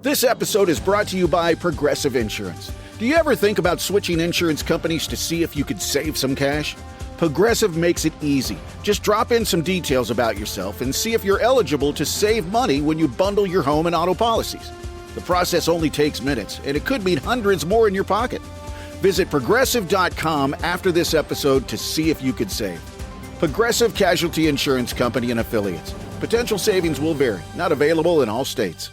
This episode is brought to you by Progressive Insurance. Do you ever think about switching insurance companies to see if you could save some cash? Progressive makes it easy. Just drop in some details about yourself and see if you're eligible to save money when you bundle your home and auto policies. The process only takes minutes, and it could mean hundreds more in your pocket. Visit Progressive.com after this episode to see if you could save. Progressive Casualty Insurance Company and Affiliates. Potential savings will vary. Not available in all states.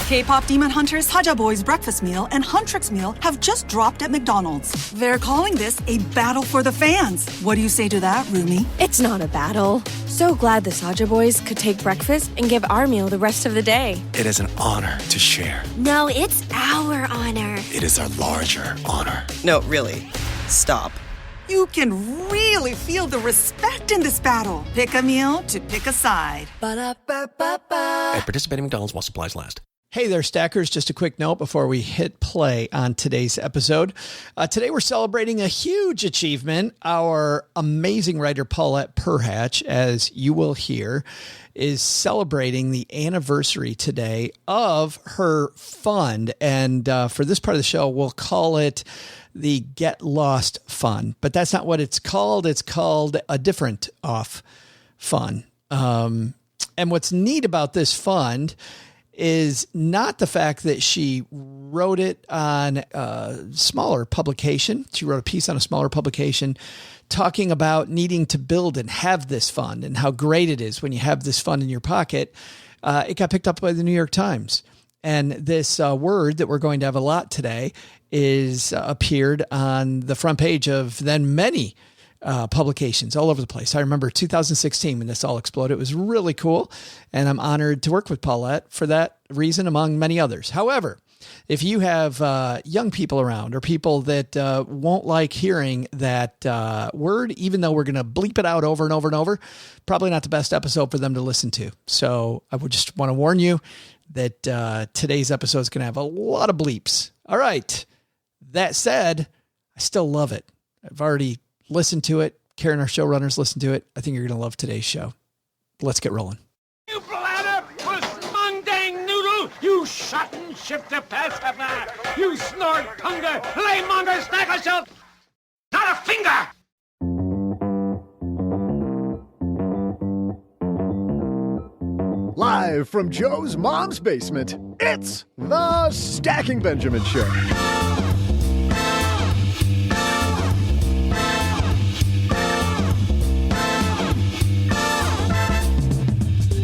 K-pop Demon Hunters, Haja Boys breakfast meal and Huntrix meal have just dropped at McDonald's. They're calling this a battle for the fans. What do you say to that, Rumi? It's not a battle. So glad the Saja Boys could take breakfast and give our meal the rest of the day. It is an honor to share. No, it's our honor. It is our larger honor. No, really. Stop. You can really feel the respect in this battle. Pick a meal to pick a side. Ba-da-ba-ba-ba. At participating McDonald's while supplies last. Hey there, Stackers. Just a quick note before we hit play on today's episode. Today we're celebrating a huge achievement. Our amazing writer, Paulette Perhatch, as you will hear, is celebrating the anniversary today of her fund. And for this part of the show, we'll call it the Get Lost Fund. But that's not what it's called. It's called a different off fund. And what's neat about this fund is not the fact that she wrote it on a smaller publication. She wrote a piece on a smaller publication talking about needing to build and have this fund and how great it is when you have this fund in your pocket. It got picked up by the New York Times. And this word that we're going to have a lot today is appeared on the front page of then many publications all over the place. I remember 2016 when this all exploded. It was really cool. And I'm honored to work with Paulette for that reason, among many others. However, if you have young people around or people that won't like hearing that word, even though we're going to bleep it out over and over and over, probably not the best episode for them to listen to. So I would just want to warn you that today's episode is going to have a lot of bleeps. All right. That said, I still love it. I've already listened to it. Karen, our showrunners, listened to it. I think you're going to love today's show. Let's get rolling. You platypus mundane noodle! You shot and shifter pacifier! You snort hunger! Laymonger snack yourself! Not a finger! Live from Joe's mom's basement, it's the Stacking Benjamin Show.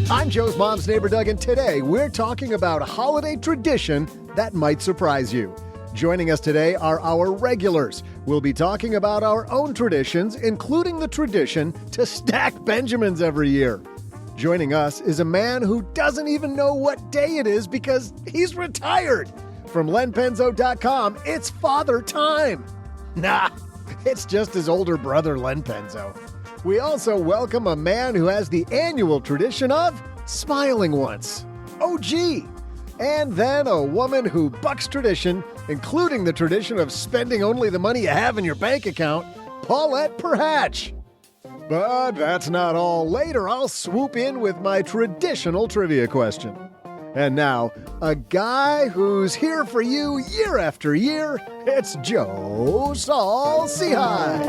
I'm Joe's mom's neighbor, Doug, and today we're talking about a holiday tradition that might surprise you. Joining us today are our regulars. We'll be talking about our own traditions, including the tradition to stack Benjamins every year. Joining us is a man who doesn't even know what day it is because he's retired. From lenpenzo.com, it's Father Time. Nah, it's just his older brother, Len Penzo. We also welcome a man who has the annual tradition of smiling once, OG, and then a woman who bucks tradition, including the tradition of spending only the money you have in your bank account, Paulette Perhatch. But that's not all. Later, I'll swoop in with my traditional trivia question. And now, a guy who's here for you year after year, it's Joe Saul-Sehy.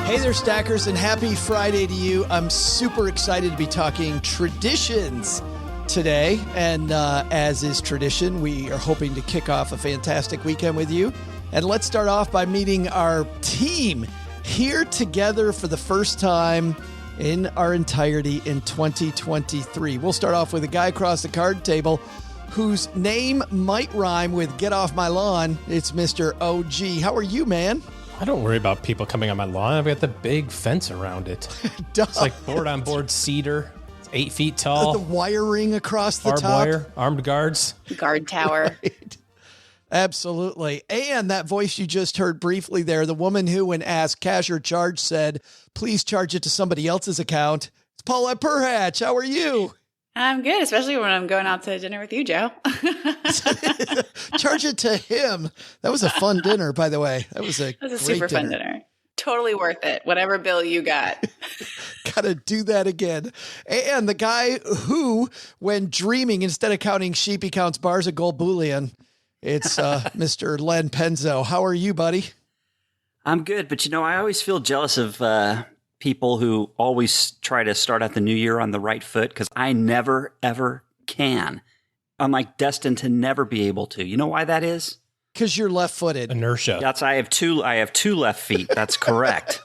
Hey there, Stackers, and happy Friday to you. I'm super excited to be talking traditions today. And as is tradition, we are hoping to kick off a fantastic weekend with you. And let's start off by meeting our team here together for the first time in our entirety in 2023. We'll start off with a guy across the card table whose name might rhyme with Get Off My Lawn. It's Mr. OG. How are you, man? I don't worry about people coming on my lawn. I've got the big fence around it. It's like board-on-board cedar. It's 8 feet tall. The wiring across the Barbed top. wire, armed guards. Guard tower. Right. Absolutely. And that voice you just heard briefly there, the woman who, when asked cash or charge, said, please charge it to somebody else's account. It's Paulette Perhatch. How are you? I'm good, especially when I'm going out to dinner with you, Joe. Charge it to him. That was a fun dinner, by the way. That was a super dinner. fun dinner. Totally worth it. Whatever bill you got. Got to do that again. And the guy who, when dreaming, instead of counting sheep, he counts bars of gold bullion. It's Mr. Len Penzo. How are you, buddy? I'm good, but I always feel jealous of people who always try to start out the new year on the right foot, because I never, ever can. I'm like destined to never be able to. You know why that is? Because you're left-footed. Inertia. That's I have two left feet. That's correct.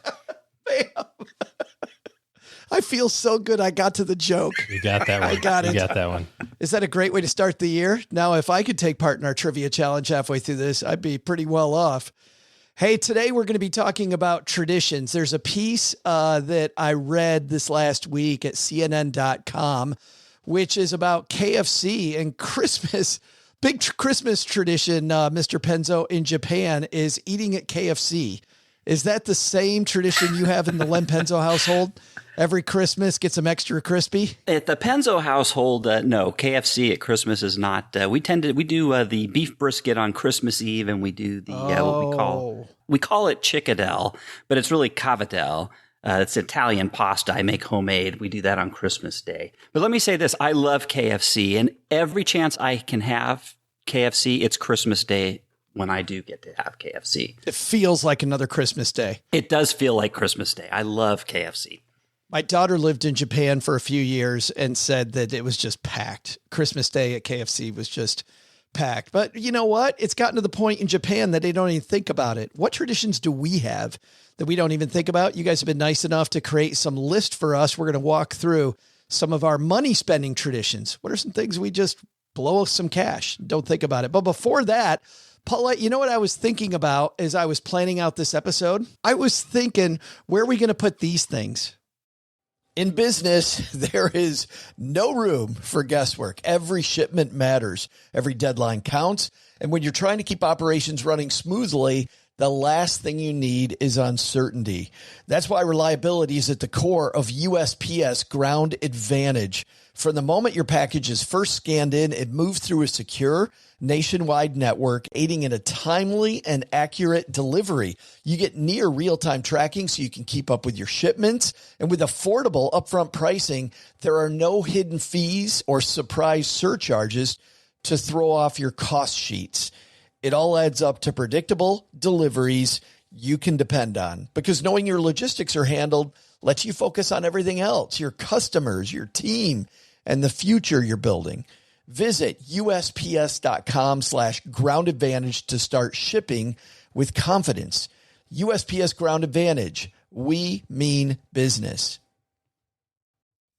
I feel so good I got to the joke. You got that one. I got it. You got that one. Is that a great way to start the year? Now, if I could take part in our trivia challenge halfway through this, I'd be pretty well off. Hey, today we're going to be talking about traditions. There's a piece that I read this last week at CNN.com, which is about KFC and Christmas. Big Christmas tradition, Mr. Penzo, in Japan is eating at KFC. Is that the same tradition you have in the Len Penzo household? Every Christmas get some extra crispy? At the Penzo household, no. KFC at Christmas is not. We do the beef brisket on Christmas Eve, and we do the what we call it chickadelle, but it's really cavadelle. It's Italian pasta I make homemade. We do that on Christmas Day. But let me say this. I love KFC, and every chance I can have KFC, it's Christmas Day when I do get to have KFC. It feels like another Christmas day. It does feel like Christmas Day. I love KFC. My daughter lived in Japan for a few years and said that it was just packed. Christmas Day at KFC was just packed. But you know what? It's gotten to the point in Japan that they don't even think about it. What traditions do we have that we don't even think about? You guys have been nice enough to create some list for us. We're going to walk through some of our money spending traditions. What are some things we just blow some cash? Don't think about it. But before that, Paulette, you know what I was thinking about as I was planning out this episode? I was thinking, where are we going to put these things? In business, there is no room for guesswork. Every shipment matters. Every deadline counts. And when you're trying to keep operations running smoothly, the last thing you need is uncertainty. That's why reliability is at the core of USPS Ground Advantage. From the moment your package is first scanned in, it moves through a secure nationwide network, aiding in a timely and accurate delivery. You get near real-time tracking so you can keep up with your shipments. And with affordable upfront pricing, there are no hidden fees or surprise surcharges to throw off your cost sheets. It all adds up to predictable deliveries you can depend on, because knowing your logistics are handled lets you focus on everything else, your customers, your team, and the future you're building. Visit USPS.com/Ground Advantage to start shipping with confidence. USPS Ground Advantage. We mean business.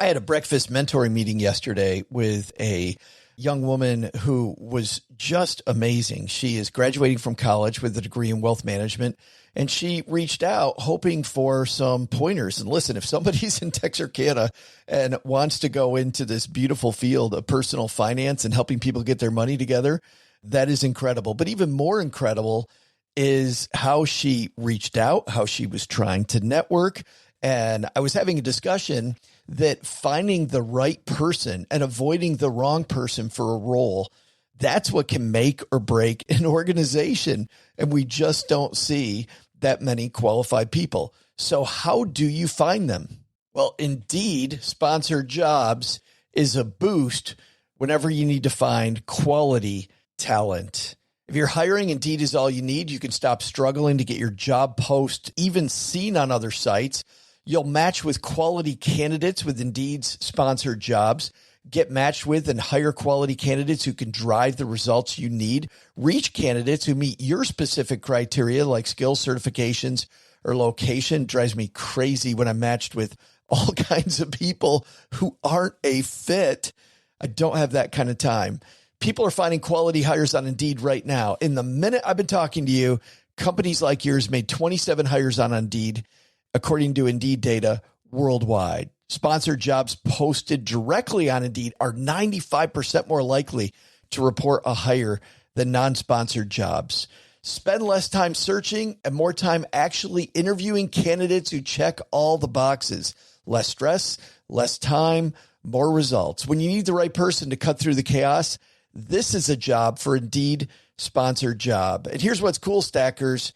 I had a breakfast mentoring meeting yesterday with a young woman who was just amazing. She is graduating from college with a degree in wealth management, and she reached out hoping for some pointers. And listen, if somebody's in Texarkana and wants to go into this beautiful field of personal finance and helping people get their money together, that is incredible. But even more incredible is how she reached out, how she was trying to network. And I was having a discussion that finding the right person and avoiding the wrong person for a role, that's what can make or break an organization. And we just don't see that many qualified people. So how do you find them? Well, Indeed sponsored jobs is a boost whenever you need to find quality talent. If you're hiring, Indeed is all you need. You can stop struggling to get your job post even seen on other sites. You'll match with quality candidates with Indeed's sponsored jobs. Get matched with and hire quality candidates who can drive the results you need. Reach candidates who meet your specific criteria like skills, certifications, or location. It drives me crazy when I'm matched with all kinds of people who aren't a fit. I don't have that kind of time. People are finding quality hires on Indeed right now. In the minute I've been talking to you, companies like yours made 27 hires on Indeed, according to Indeed data worldwide. Sponsored jobs posted directly on Indeed are 95% more likely to report a hire than non-sponsored jobs. Spend less time searching and more time actually interviewing candidates who check all the boxes. Less stress, less time, more results. When you need the right person to cut through the chaos, this is a job for Indeed sponsored job. And here's what's cool, Stackers.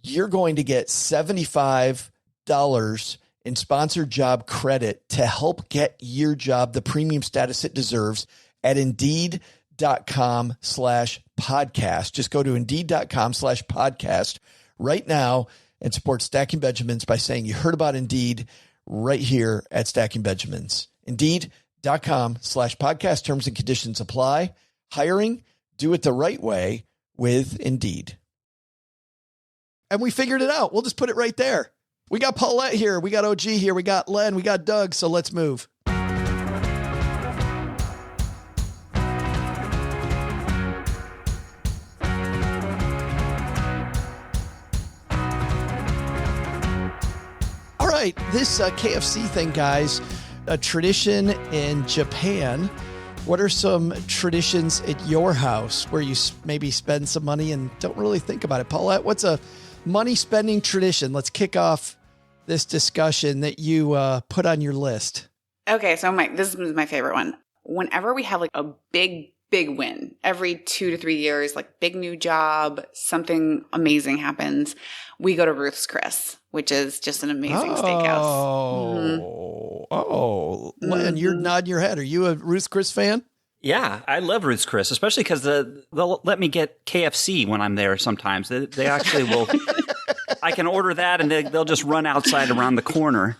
You're going to get $75 in sponsored job credit to help get your job the premium status it deserves at Indeed.com/podcast. Just go to Indeed.com/podcast right now and support Stacking Benjamins by saying you heard about Indeed right here at Stacking Benjamins. Indeed.com/podcast. Terms and conditions apply. Hiring, do it the right way with Indeed. And we figured it out. We'll just put it right there. We got Paulette here. We got OG here. We got Len. We got Doug. So let's move. All right. This KFC thing, guys, a tradition in Japan. What are some traditions at your house where you maybe spend some money and don't really think about it? Paulette, what's a money spending tradition? Let's kick off this discussion that you put on your list. Okay, so this is my favorite one. Whenever we have like a big win, every 2 to 3 years, like big new job, something amazing happens, we go to Ruth's Chris, which is just an amazing steakhouse. Len, you're nodding your head. Are you a Ruth's Chris fan? Yeah, I love Ruth's Chris, especially because they'll let me get KFC when I'm there sometimes. They actually will. I can order that, and they'll just run outside around the corner.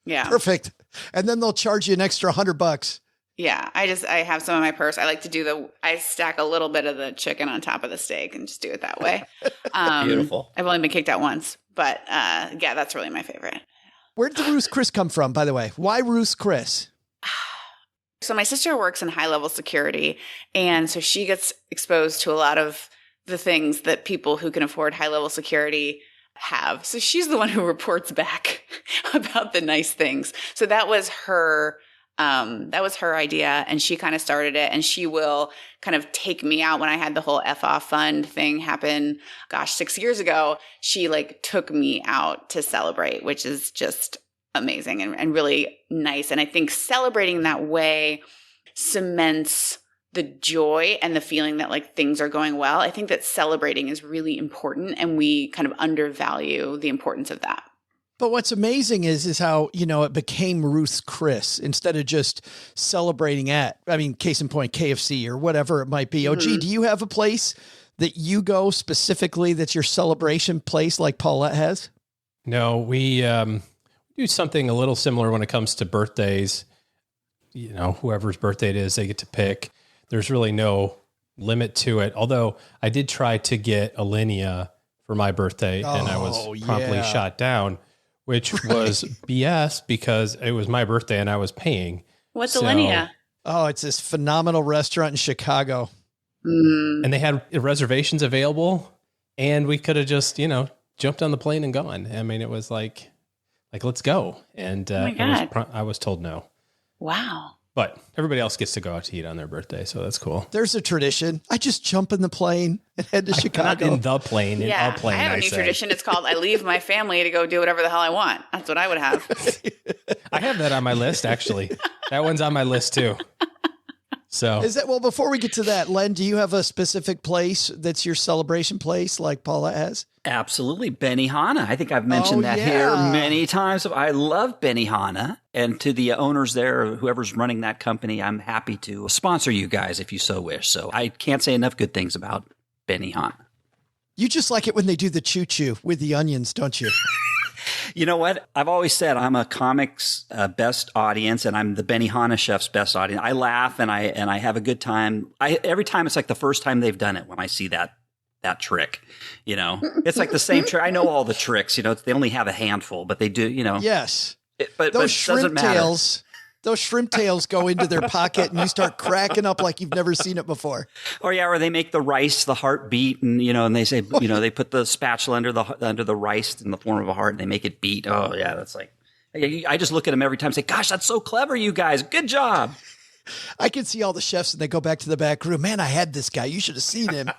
Yeah. Perfect. And then they'll charge you an extra $100. Yeah, I have some in my purse. I like to I stack a little bit of the chicken on top of the steak and just do it that way. Beautiful. I've only been kicked out once, but yeah, that's really my favorite. Where did the Ruth's Chris come from, by the way? Why Ruth's Chris? So my sister works in high-level security, and so she gets exposed to a lot of the things that people who can afford high-level security have. So she's the one who reports back about the nice things. So that was her idea, and she kind of started it, and she will kind of take me out. When I had the whole F off fund thing happen, 6 years ago, she like took me out to celebrate, which is just amazing and really nice. And I think celebrating that way cements the joy and the feeling that like things are going well. I think that celebrating is really important, and we kind of undervalue the importance of that. But what's amazing is how, it became Ruth's Chris instead of just celebrating at, case in point, KFC or whatever it might be. OG, do you have a place that you go specifically that's your celebration place like Paulette has? No, we do something a little similar when it comes to birthdays. Whoever's birthday it is, they get to pick. There's really no limit to it. Although I did try to get Alinea for my birthday, and I was promptly shot down, which was BS because it was my birthday and I was paying. What's Alinea? Oh, it's this phenomenal restaurant in Chicago. And they had reservations available, and we could have just, jumped on the plane and gone. It was like let's go. And I was told no. Wow. But everybody else gets to go out to eat on their birthday, so that's cool. There's a tradition. I just jump in the plane and head to Chicago. Not in the plane, in a plane, I have a new tradition. It's called I leave my family to go do whatever the hell I want. That's what I would have. I have that on my list, actually. That one's on my list, too. So before we get to that, Len, do you have a specific place that's your celebration place like Paulette has? Absolutely. Benihana. I think I've mentioned that here many times. I love Benihana. And to the owners there, whoever's running that company, I'm happy to sponsor you guys if you so wish. So I can't say enough good things about Benihana. You just like it when they do the choo-choo with the onions, don't you? You know what? I've always said I'm a comics best audience, and I'm the Benihana chef's best audience. I laugh and I have a good time. Every time it's like the first time they've done it when I see that trick. It's like the same trick. I know all the tricks. They only have a handful, but they do. Yes. But those shrimp tails. Those shrimp tails go into their pocket and you start cracking up like you've never seen it before. Or they make the rice the heart beat, and and they say they put the spatula under the rice in the form of a heart and they make it beat. Oh yeah, that's like I just look at them every time and say, "Gosh, that's so clever, you guys! Good job." I can see all the chefs and they go back to the back room. Man, I had this guy. You should have seen him.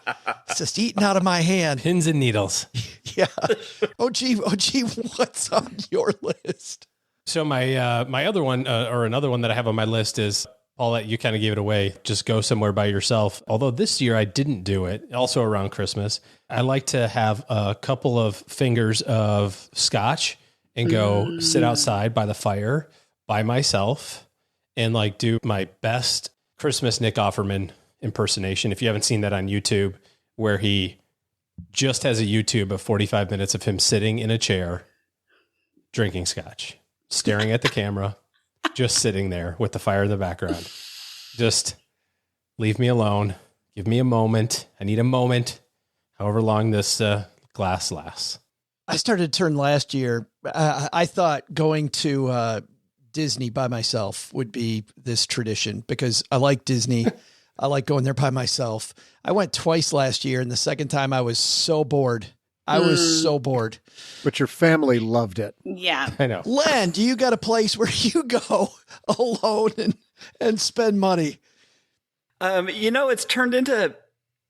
It's just eating out of my hand. Pins and needles. Yeah. OG, what's on your list? So my other one, or another one that I have on my list is, Paulette, you kind of gave it away. Just go somewhere by yourself. Although this year I didn't do it. Also around Christmas, I like to have a couple of fingers of scotch and go sit outside by the fire by myself and like do my best Christmas Nick Offerman impersonation. If you haven't seen that on YouTube, where he just has a YouTube of 45 minutes of him sitting in a chair, drinking scotch, staring at the camera, just sitting there with the fire in the background. Just leave me alone. Give me a moment. I need a moment, however long this glass lasts. I started to turn last year. I thought going to Disney by myself would be this tradition because I like Disney. I like going there by myself. I went twice last year, and the second time I was so bored. I was so bored. But your family loved it. Yeah. I know. Len, do you got a place where you go alone and spend money? It's turned into,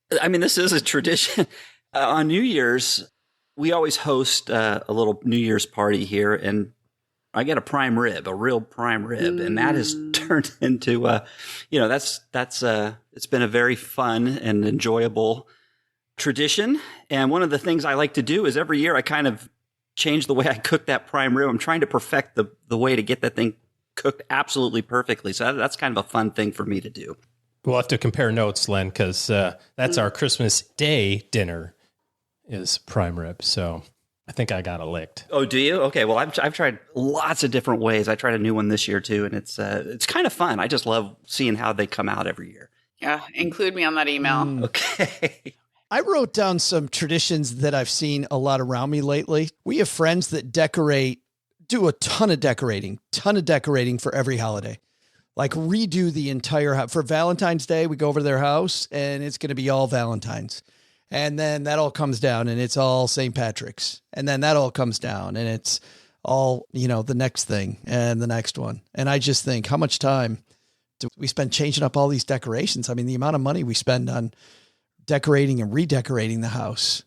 this is a tradition. On New Year's, we always host a little New Year's party here, and I get a prime rib, a real prime rib, and that has turned into, it's been a very fun and enjoyable tradition. And one of the things I like to do is every year I kind of change the way I cook that prime rib. I'm trying to perfect the way to get that thing cooked absolutely perfectly. So that's kind of a fun thing for me to do. We'll have to compare notes, Len, because that's our Christmas Day dinner is prime rib. So I think I got it licked. Oh, do you? Okay. Well, I've tried lots of different ways. I tried a new one this year too, and it's kind of fun. I just love seeing how they come out every year. Yeah, include me on that email. Okay. I wrote down some traditions that I've seen a lot around me lately. We have friends that do a ton of decorating for every holiday. Like redo the entire house. For Valentine's Day, we go over to their house and it's going to be all Valentine's. And then that all comes down and it's all St. Patrick's. And then that all comes down and it's all, the next thing and the next one. And I just think, how much time do we spend changing up all these decorations? I mean, the amount of money we spend on decorating and redecorating the house.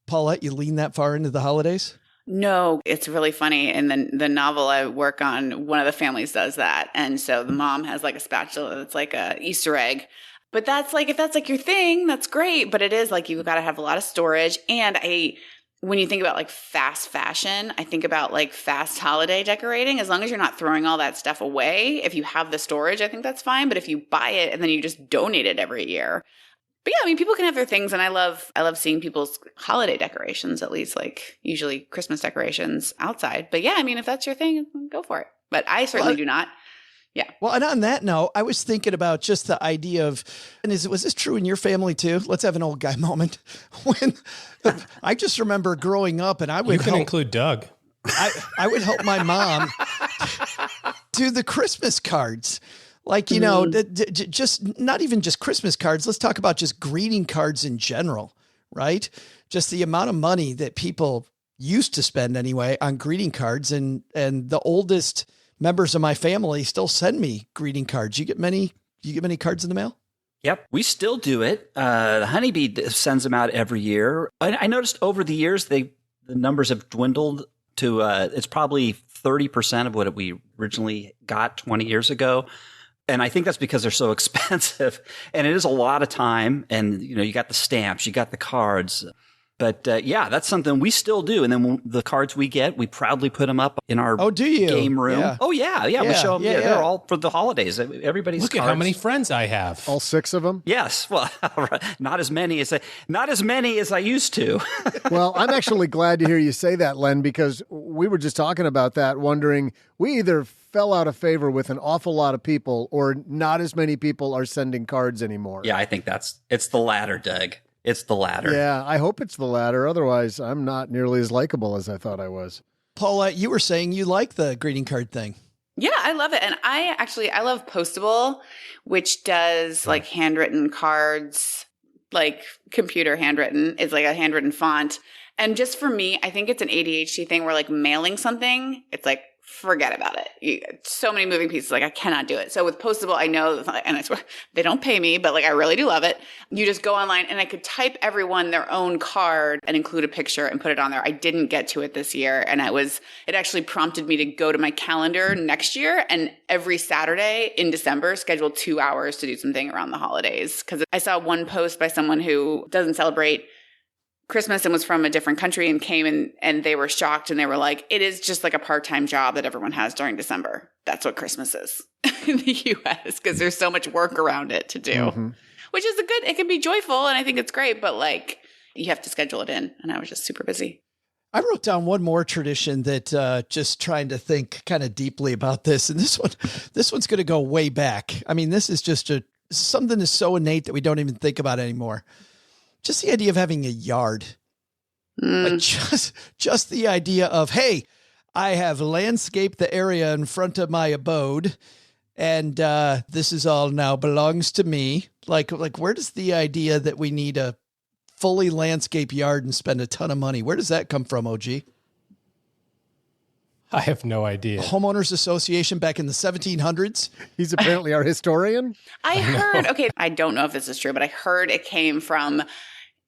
Paulette, you lean that far into the holidays? No, it's really funny. And then the novel I work on, one of the families does that. And so the mom has like a spatula that's like a Easter egg. But that's like, if that's like your thing, that's great. But it is like, you've got to have a lot of storage. And when you think about like fast fashion, I think about like fast holiday decorating. As long as you're not throwing all that stuff away, if you have the storage, I think that's fine. But if you buy it and then you just donate it every year. But yeah, people can have their things, and I love seeing people's holiday decorations, at least like usually Christmas decorations outside. But yeah, if that's your thing, go for it. But I certainly do not. Yeah. Well, and on that note, I was thinking about just the idea of, was this true in your family too? Let's have an old guy moment. When I just remember growing up, and you can include Doug. I would help my mom do the Christmas cards. Like, just not even just Christmas cards. Let's talk about just greeting cards in general, right? Just the amount of money that people used to spend anyway on greeting cards. And the oldest members of my family still send me greeting cards. You get many cards in the mail? Yep. We still do it. The Honeybee sends them out every year. I noticed over the years, the numbers have dwindled to, it's probably 30% of what we originally got 20 years ago. And I think that's because they're so expensive, and it is a lot of time. And, you got the stamps, you got the cards. But that's something we still do. And then the cards we get, we proudly put them up in our game room. Yeah. Oh, yeah. We show them. They're all for the holidays. Everybody's Look cards. at how many friends I have. All 6 of them? Yes. Well, not as many as I used to. Well, I'm actually glad to hear you say that, Len, because we were just talking about that, wondering we either fell out of favor with an awful lot of people or not as many people are sending cards anymore. Yeah, I think it's the latter, Doug. It's the latter. Yeah, I hope it's the latter. Otherwise, I'm not nearly as likable as I thought I was. Paulette, you were saying you like the greeting card thing. Yeah, I love it. And I love Postable, which does like handwritten cards, like computer handwritten. It's like a handwritten font. And just for me, I think it's an ADHD thing where like mailing something, it's like, forget about it. So many moving pieces. Like I cannot do it. So with Postable, I know, and I swear they don't pay me, but like I really do love it. You just go online and I could type everyone their own card and include a picture and put it on there. I didn't get to it this year. And it actually prompted me to go to my calendar next year and every Saturday in December, schedule 2 hours to do something around the holidays. Cause I saw one post by someone who doesn't celebrate Christmas and was from a different country and came and they were shocked and they were like, it is just like a part-time job that everyone has during December. That's what Christmas is in the US because there's so much work around it to do, which is it can be joyful and I think it's great, but like you have to schedule it in. And I was just super busy. I wrote down one more tradition that just trying to think kind of deeply about this. And this one's going to go way back. I mean, this is just something that's so innate that we don't even think about anymore. Just the idea of having a yard, like just the idea of, hey, I have landscaped the area in front of my abode and this is all now belongs to me. Like where does the idea that we need a fully landscaped yard and spend a ton of money, where does that come from, OG? I have no idea. Homeowners Association back in the 1700s. He's apparently our historian. I heard, okay, I don't know if this is true, but I heard it came from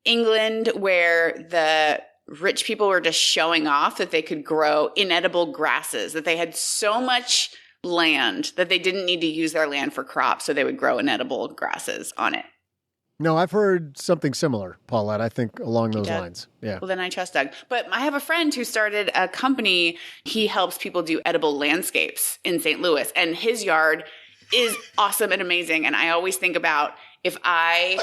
England where the rich people were just showing off that they could grow inedible grasses, that they had so much land that they didn't need to use their land for crops, so they would grow inedible grasses on it. No, I've heard something similar, Paulette, I think along those lines. Yeah. Well, then I trust Doug. But I have a friend who started a company. He helps people do edible landscapes in St. Louis, and his yard is awesome and amazing. And I always think about if I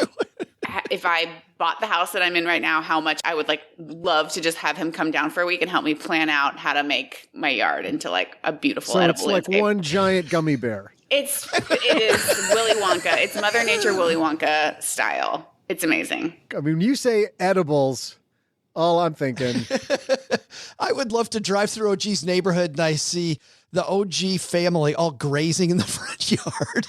bought the house that I'm in right now, how much I would love to just have him come down for a week and help me plan out how to make my yard into like a beautiful edible landscape. It's like one giant gummy bear. It is Willy Wonka. It's Mother Nature Willy Wonka style. It's amazing. I mean, when you say edibles, all I'm thinking. I would love to drive through OG's neighborhood and I see the OG family all grazing in the front yard.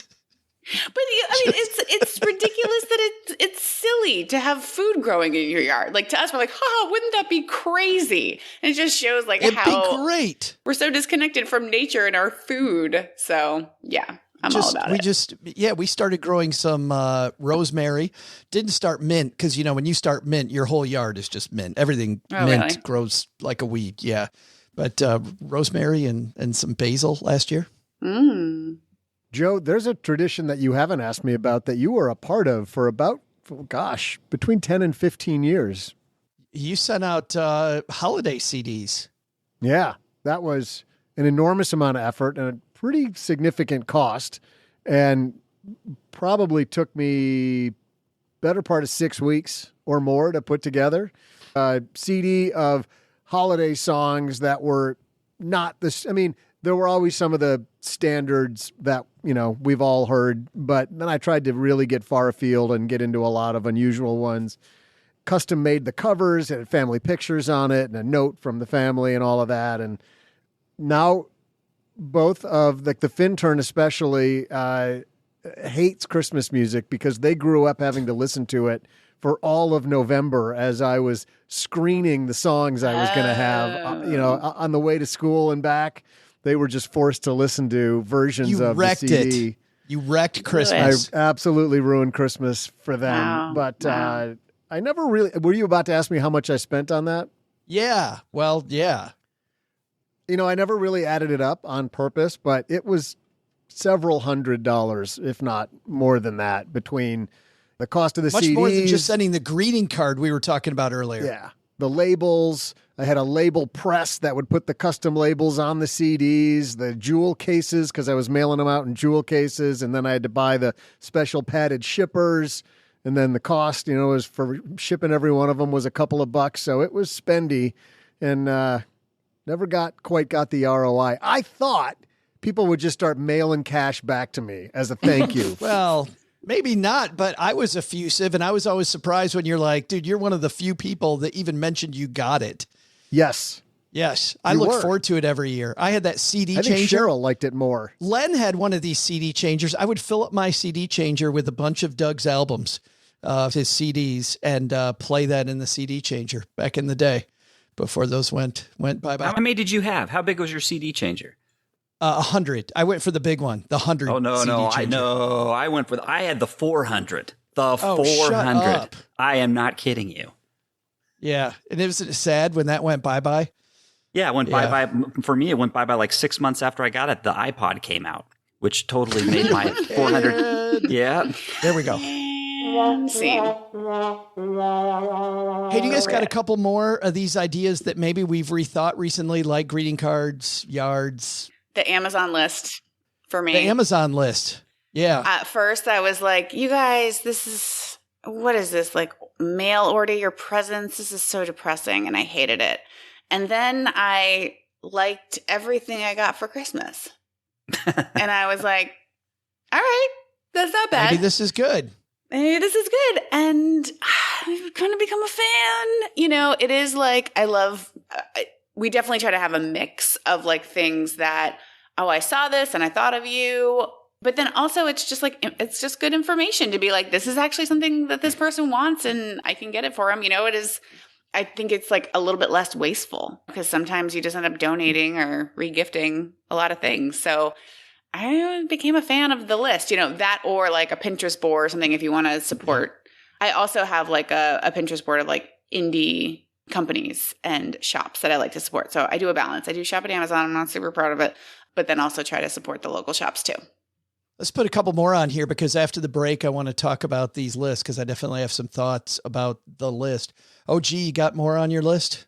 But I mean, it's ridiculous that it's silly to have food growing in your yard. Like to us, we're like, wouldn't that be crazy? And it just shows It'd how be great. We're so disconnected from nature and our food. So yeah, I'm all about it. We started growing some rosemary. Didn't start mint because when you start mint, your whole yard is just mint. Everything mint grows like a weed. Yeah, but rosemary and some basil last year. Joe, there's a tradition that you haven't asked me about that you were a part of for about, between 10 and 15 years. You sent out holiday CDs. Yeah, that was an enormous amount of effort and a pretty significant cost, and probably took me better part of 6 weeks or more to put together a CD of holiday songs that were not this. I mean, there were always some of the standards that, we've all heard, but then I tried to really get far afield and get into a lot of unusual ones. Custom made the covers, it had family pictures on it and a note from the family and all of that. And now both of the Fintern especially hates Christmas music because they grew up having to listen to it for all of November as I was screening the songs I was going to have, on the way to school and back. They were just forced to listen to versions of the CD. You wrecked Christmas. I absolutely ruined Christmas for them. Wow. But I never really... Were you about to ask me how much I spent on that? Yeah. Well, yeah. I never really added it up on purpose, but it was several $100s, if not more than that, between the cost of the CDs. Much more than just sending the greeting card we were talking about earlier. Yeah. The labels. I had a label press that would put the custom labels on the CDs, the jewel cases, because I was mailing them out in jewel cases, and then I had to buy the special padded shippers, and then the cost, was for shipping every one of them was a couple of bucks, so it was spendy, and never quite got the ROI. I thought people would just start mailing cash back to me as a thank you. Well, maybe not, but I was effusive, and I was always surprised when you're like, dude, you're one of the few people that even mentioned you got it. Yes. I look forward to it every year. I had that CD changer. I think Cheryl liked it more. Len had one of these CD changers. I would fill up my CD changer with a bunch of Doug's albums, his CDs, and play that in the CD changer back in the day before those went bye-bye. How many did you have? How big was your CD changer? 100. I went for the big one, the 100. Oh, no, CD changer. I had the 400. The 400. Shut up. I am not kidding you. Yeah. And it was sad when that went bye-bye. Yeah, it went bye-bye. For me, it went bye-bye like 6 months after I got it. The iPod came out, which totally made my 400. Yeah. There we go. man, scene. Hey, do you guys got a couple more of these ideas that maybe we've rethought recently, like greeting cards, yards? The Amazon list for me. The Amazon list. Yeah. At first, I was like, you guys, what is this? Like, mail order your presents? This is so depressing, and I hated it. And then I liked everything I got for Christmas. And I was like, all right, that's not bad. Maybe this is good. And I'm going to become a fan. You know, it is like, we definitely try to have a mix of like things that, oh, I saw this and I thought of you. But then also it's just like, it's just good information to be like, this is actually something that this person wants and I can get it for them. You know, it is, I think it's like a little bit less wasteful because sometimes you just end up donating or regifting a lot of things. So I became a fan of the list, you know, that or like a Pinterest board or something if you want to support. I also have like a Pinterest board of like indie companies and shops that I like to support. So I do a balance. I do shop at Amazon. I'm not super proud of it, but then also try to support the local shops too. Let's put a couple more on here because after the break, I want to talk about these lists because I definitely have some thoughts about the list. OG, you got more on your list?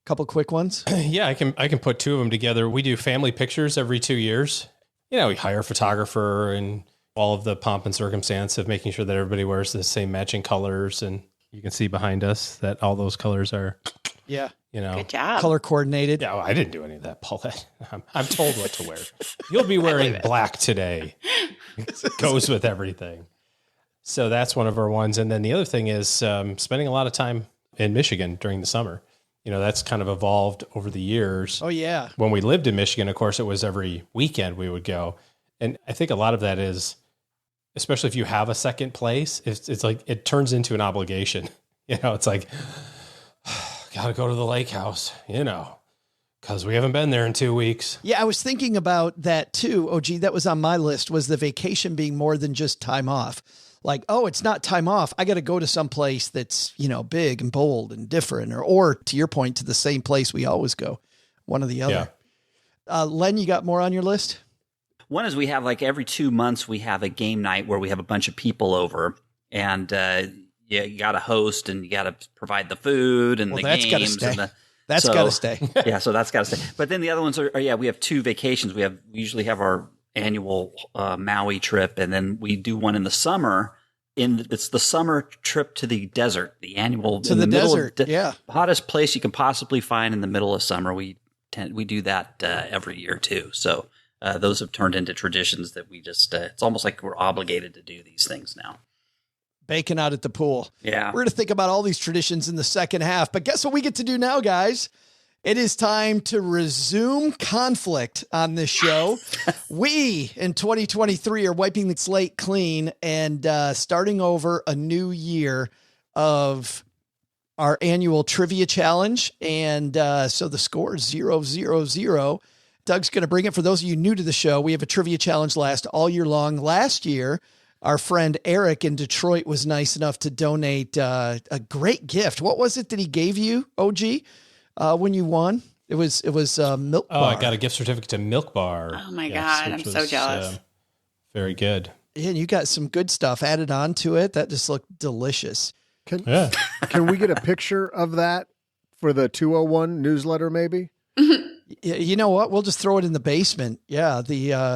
Couple quick ones? Yeah, I can put two of them together. We do family pictures every 2 years. You know, we hire a photographer and all of the pomp and circumstance of making sure that everybody wears the same matching colors. And you can see behind us that all those colors are, yeah, you know, good job. Color coordinated. Yeah, well, I didn't do any of that, Paulette. I'm told what to wear. You'll be wearing black today. It goes with everything. So that's one of our ones. And then the other thing is spending a lot of time in Michigan during the summer. You know, that's kind of evolved over the years. Oh, yeah. When we lived in Michigan, of course, it was every weekend we would go. And I think a lot of that is, especially if you have a second place, it's like it turns into an obligation. You know, it's like, got to go to the lake house, you know, because we haven't been there in 2 weeks. Yeah, I was thinking about that too. Oh, gee, that was on my list, was the vacation being more than just time off. Like, oh, it's not time off. I got to go to some place that's, you know, big and bold and different, or to your point, to the same place we always go, one or the other. Yeah. Len, you got more on your list? One is we have like every 2 months, we have a game night where we have a bunch of people over and, you got to host and you got to provide the food and the games. That's got to stay. Yeah. So that's got to stay. But then the other ones are, we have two vacations. We usually have our annual Maui trip, and then we do one in the summer. It's the summer trip to the desert, the annual to the desert. Yeah, hottest place you can possibly find in the middle of summer. We do that every year too. So those have turned into traditions that we just. It's almost like we're obligated to do these things now. Baking out at the pool. Yeah, we're going to think about all these traditions in the second half. But guess what we get to do now, guys? It is time to resume conflict on this show. We, in 2023, are wiping the slate clean and starting over a new year of our annual trivia challenge. And so the score is 0-0-0. Doug's going to bring it. For those of you new to the show, we have a trivia challenge all year long. Last year, our friend Eric in Detroit was nice enough to donate a great gift. What was it that he gave you, OG? When you won, it was Milk Bar. Oh, I got a gift certificate to Milk Bar. Oh my God, I'm so jealous. Very good. Yeah, and you got some good stuff added on to it. That just looked delicious. Can we get a picture of that for the 201 newsletter, maybe? You know what? We'll just throw it in the basement. Yeah,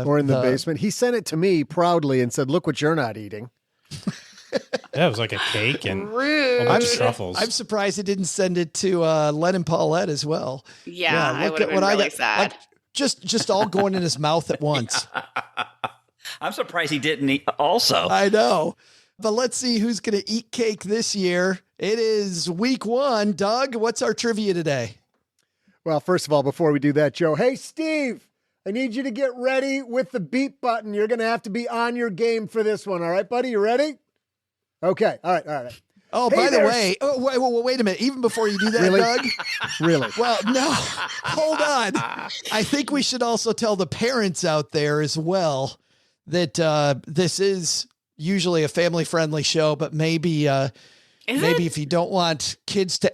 or in the basement. He sent it to me proudly and said, "Look what you're not eating." Yeah, it was like a cake and rude. A bunch of truffles. I'm surprised he didn't send it to Len and Paulette as well. Yeah, I would have been really sad. Like, just all going in his mouth at once. I'm surprised he didn't eat also. I know. But let's see who's going to eat cake this year. It is week 1. Doug, what's our trivia today? Well, first of all, before we do that, Joe, hey, Steve, I need you to get ready with the beep button. You're going to have to be on your game for this one. All right, buddy? You ready? Okay. All right. Oh, hey, by the way, wait a minute. Even before you do that, really? Doug. Really? Well, no, hold on. I think we should also tell the parents out there as well that this is usually a family-friendly show, but maybe Maybe if you don't want kids to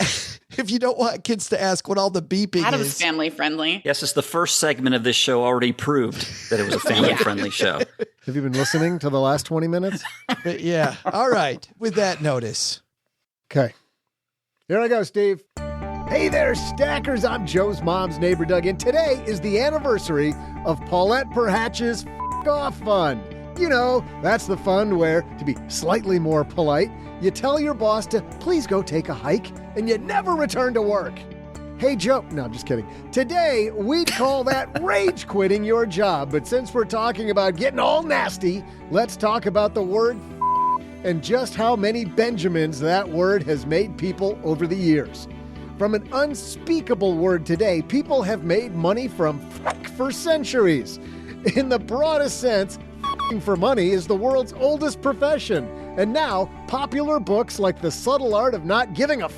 ask what all the beeping Adam's is. family friendly. Yes, it's the first segment of this show already proved that it was a family-friendly show. Have you been listening to the last 20 minutes? But yeah. All right. With that notice. Okay. Here I go, Steve. Hey there, stackers. I'm Joe's mom's neighbor, Doug, and today is the anniversary of Paulette Perhatch's Off Fund. You know, that's the fund where, to be slightly more polite, you tell your boss to please go take a hike and you never return to work. Hey, Joe. No, I'm just kidding. Today, we'd call that rage quitting your job. But since we're talking about getting all nasty, let's talk about the word and just how many Benjamins that word has made people over the years. From an unspeakable word today, people have made money from for centuries. In the broadest sense, for money is the world's oldest profession. And now, popular books like The Subtle Art of Not Giving a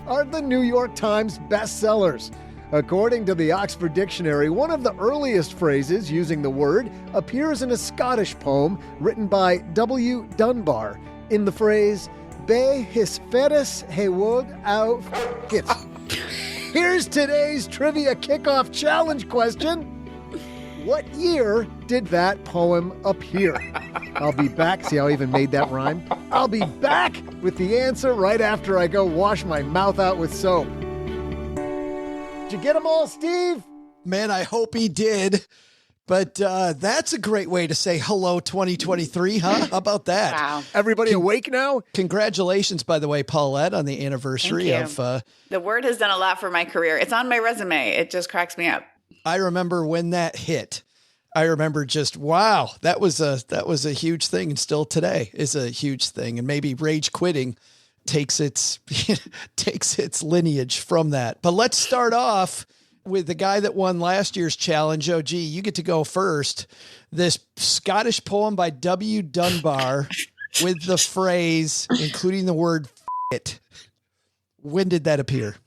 are the New York Times bestsellers. According to the Oxford Dictionary, one of the earliest phrases using the word appears in a Scottish poem written by W. Dunbar in the phrase, Be his fetis he would out it. Here's today's trivia kickoff challenge question. What year did that poem appear? I'll be back. See how I even made that rhyme? I'll be back with the answer right after I go wash my mouth out with soap. Did you get them all, Steve? Man, I hope he did. But that's a great way to say hello 2023, huh? How about that? Wow. Everybody awake now? Congratulations, by the way, Paulette, on the anniversary of... the word has done a lot for my career. It's on my resume. It just cracks me up. I remember when that hit. I remember just, wow, that was a huge thing, and still today is a huge thing. And maybe rage quitting takes its lineage from that. But let's start off with the guy that won last year's challenge. OG, you get to go first. This Scottish poem by W. Dunbar with the phrase, including the word it. When did that appear?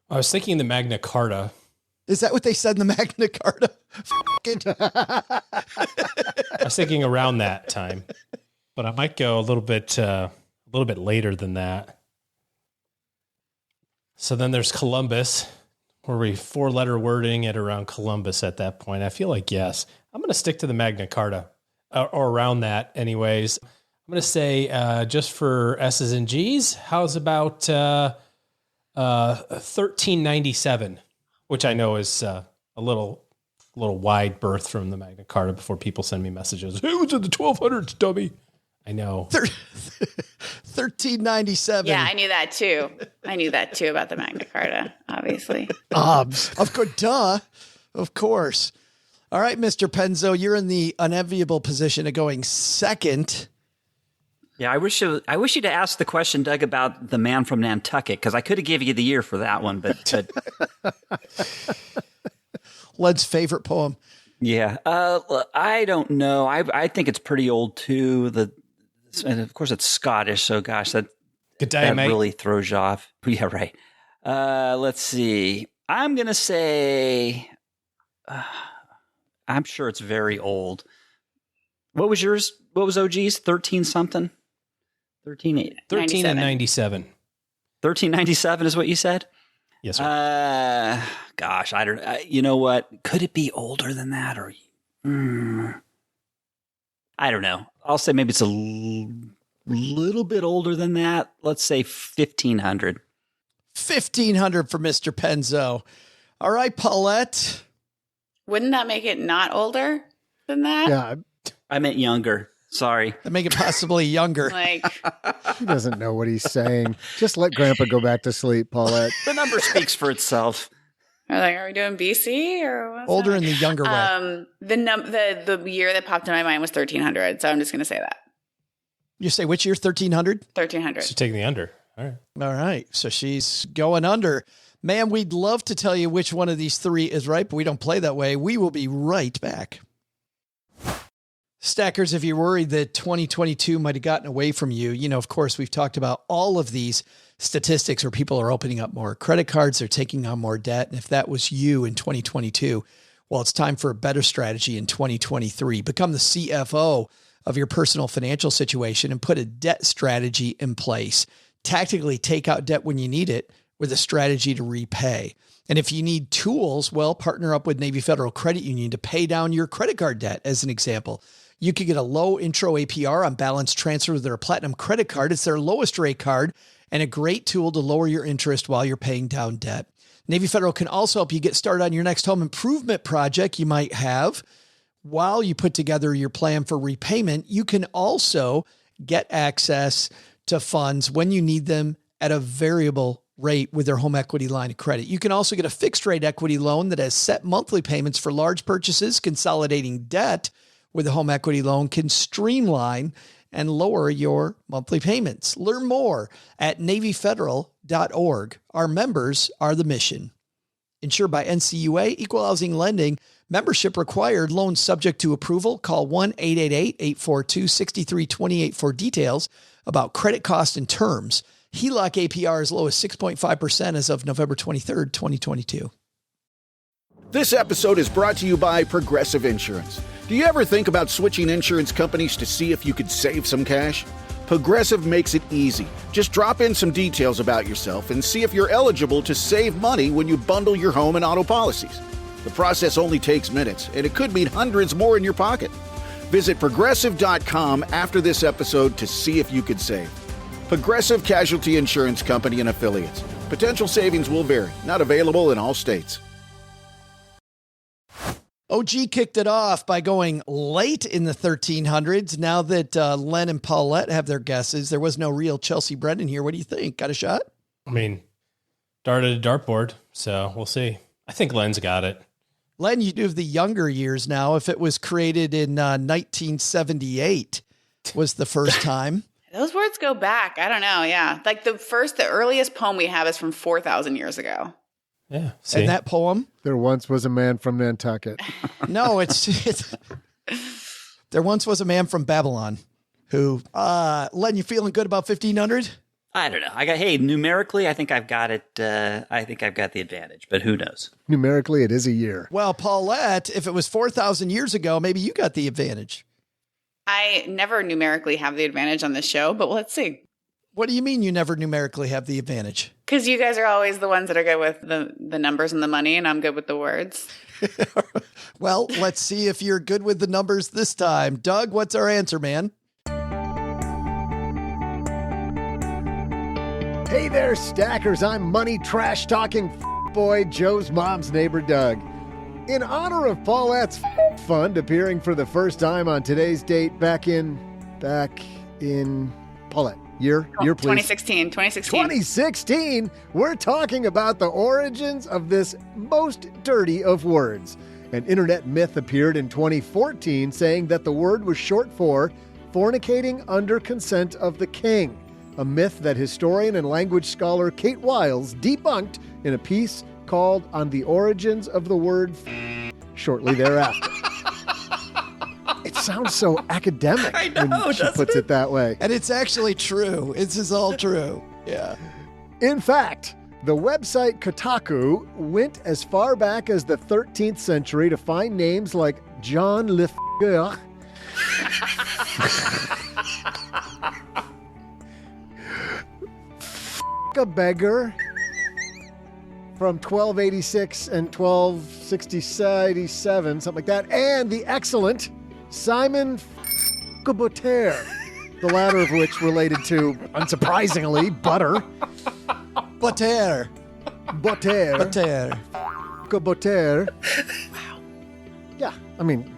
I was thinking the Magna Carta. Is that what they said in the Magna Carta? I was thinking around that time, but I might go a little bit later than that. So then there's Columbus, where we 4-letter wording at around Columbus at that point. I feel like, yes, I'm going to stick to the Magna Carta or around that anyways. I'm going to say just for S's and G's, how's about 1397? Which I know is a little wide berth from the Magna Carta before people send me messages. It was in the 1200s, dummy. I know. 1397. Yeah, I knew that too. About the Magna Carta, obviously. Of course, duh. Of course. All right, Mr. Penzo, you're in the unenviable position of going second. Yeah, I wish you'd have asked the question, Doug, about the man from Nantucket, because I could have given you the year for that one, but Led's favorite poem. Yeah, I don't know. I think it's pretty old too. And of course it's Scottish, so gosh, that really throws you off. Yeah, right. Let's see. I'm gonna say, I'm sure it's very old. What was yours? What was OG's? 13 something. 1397. 1397 is what you said? Yes, sir. Gosh, I don't. You know what? Could it be older than that, or? I don't know. I'll say maybe it's a little bit older than that. Let's say 1500. 1500 for Mr. Penzo. All right, Paulette. Wouldn't that make it not older than that? Yeah. I meant younger. Sorry. That make it possibly younger. Like, He doesn't know what he's saying. Just let Grandpa go back to sleep, Paulette. The number speaks for itself. are we doing BC or what's older that? in the younger way? The year that popped in my mind was 1300, so I'm just going to say that. You say which year? 1300? 1300. She's taking the under. All right. All right. So she's going under. Man, we'd love to tell you which one of these three is right, but we don't play that way. We will be right back. Stackers, if you're worried that 2022 might have gotten away from you, you know, of course, we've talked about all of these statistics where people are opening up more credit cards, they're taking on more debt. And if that was you in 2022, well, it's time for a better strategy in 2023. Become the CFO of your personal financial situation and put a debt strategy in place. Tactically take out debt when you need it with a strategy to repay. And if you need tools, well, partner up with Navy Federal Credit Union to pay down your credit card debt. As an example, you could get a low intro APR on balance transfer with their Platinum credit card. It's their lowest rate card and a great tool to lower your interest while you're paying down debt. Navy Federal can also help you get started on your next home improvement project you might have. While you put together your plan for repayment, you can also get access to funds when you need them at a variable rate with their home equity line of credit. You can also get a fixed rate equity loan that has set monthly payments for large purchases. Consolidating debt with a home equity loan can streamline and lower your monthly payments. Learn more at NavyFederal.org. Our members are the mission. Insured by NCUA, Equal Housing Lending. Membership required. Loans subject to approval. Call 1-888-842-6328 for details about credit cost and terms. HELOC APR as low as 6.5% as of November 23rd, 2022. This episode is brought to you by Progressive Insurance. Do you ever think about switching insurance companies to see if you could save some cash? Progressive makes it easy. Just drop in some details about yourself and see if you're eligible to save money when you bundle your home and auto policies. The process only takes minutes, and it could mean hundreds more in your pocket. Visit Progressive.com after this episode to see if you could save. Progressive Casualty Insurance Company and Affiliates. Potential savings will vary. Not available in all states. OG kicked it off by going late in the 1300s. Now that Len and Paulette have their guesses, there was no real Chelsea Brennan here. What do you think? Got a shot? I mean, darted a dartboard, so we'll see. I think Len's got it. Len, you do have the younger years now. If it was created in 1978 was the first time. Those words go back. I don't know. Yeah. Like the earliest poem we have is from 4,000 years ago. Yeah. See? And that poem? There once was a man from Nantucket. No, it's there once was a man from Babylon who, Len, you feeling good about 1,500? I don't know. Numerically, I think I've got it. I think I've got the advantage, but who knows? Numerically, it is a year. Well, Paulette, if it was 4,000 years ago, maybe you got the advantage. I never numerically have the advantage on this show, but let's see. What do you mean you never numerically have the advantage? Because you guys are always the ones that are good with the numbers and the money, and I'm good with the words. Well, let's see if you're good with the numbers this time. Doug, what's our answer, man? Hey there, stackers. I'm money trash talking boy, Joe's mom's neighbor, Doug. In honor of Paulette's fund appearing for the first time on today's date back in Paulette. Year, please. 2016. We're talking about the origins of this most dirty of words. An internet myth appeared in 2014 saying that the word was short for fornicating under consent of the king, a myth that historian and language scholar Kate Wiles debunked in a piece called On the Origins of the Word shortly thereafter. It sounds so academic when she puts it that way. And it's actually true. This is all true. Yeah. In fact, the website Kotaku went as far back as the 13th century to find names like John Lefebvre, a beggar from 1286 and 1267, something like that, and the excellent Simon Botter, the latter of which related to, unsurprisingly, butter. Botter. Botter. Wow. Yeah, I mean...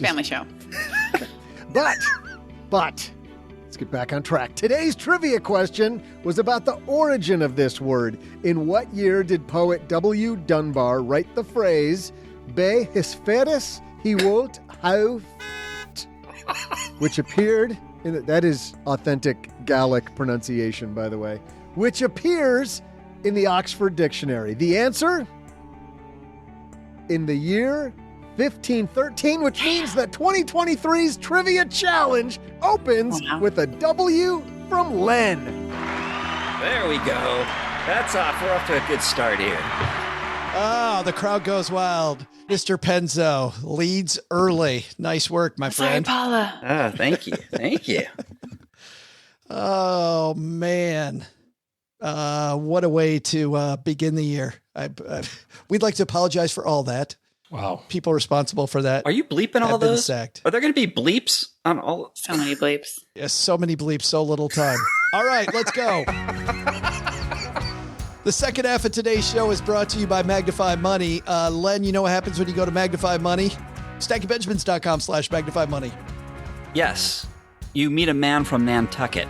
Family show. But, let's get back on track. Today's trivia question was about the origin of this word. In what year did poet W. Dunbar write the phrase, Be hesperis he wolt hau, which appeared, that is authentic Gallic pronunciation, by the way, which appears in the Oxford Dictionary. The answer? In the year 1513, which means that 2023's Trivia Challenge opens with a W from Len. There we go. That's off. We're off to a good start here. Oh, the crowd goes wild. Mr. Penzo leads early. Nice work, my friend. Sorry, Paula. Oh, thank you. Thank you. Oh, man. What a way to begin the year. We'd like to apologize for all that. Wow. People responsible for that. Are you bleeping all those? Sacked. Are there going to be bleeps on all? So many bleeps. Yes, so many bleeps, so little time. All right, let's go. The second half of today's show is brought to you by Magnify Money. Len, you know what happens when you go to Magnify Money? StackyBenjamins.com/Magnify Money. Yes. You meet a man from Nantucket.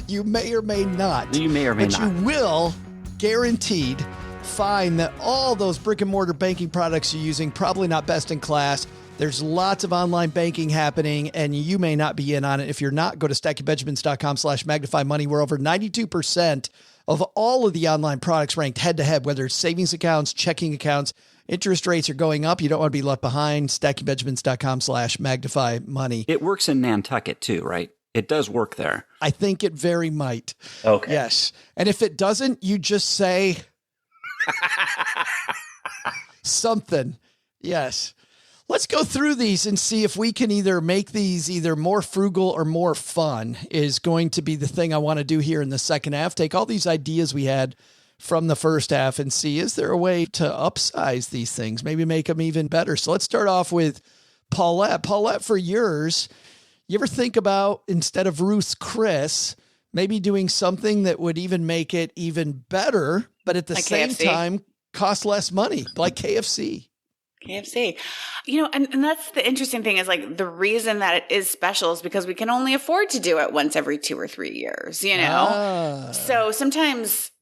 You may or may not. You may or may but not. You will, guaranteed, find that all those brick and mortar banking products you're using, probably not best in class. There's lots of online banking happening, and you may not be in on it. If you're not, go to StackyBenjamins.com/Magnify Money. We're over 92% of all of the online products ranked head-to-head, whether it's savings accounts, checking accounts. Interest rates are going up. You don't want to be left behind. StackyBenjamins.com/Magnify Money. It works in Nantucket too, right? It does work there. I think it very might. Okay. Yes. And if it doesn't, you just say something. Yes. Let's go through these and see if we can either make these either more frugal or more fun is going to be the thing I want to do here in the second half. Take all these ideas we had from the first half and see, is there a way to upsize these things? Maybe make them even better. So let's start off with Paulette. Paulette, for yours, you ever think about, instead of Ruth's Chris, maybe doing something that would even make it even better, but at the Like same KFC? time, cost less money, like KFC? KFC. And that's the interesting thing is like the reason that it is special is because we can only afford to do it once every 2 or 3 years, you know? So sometimes,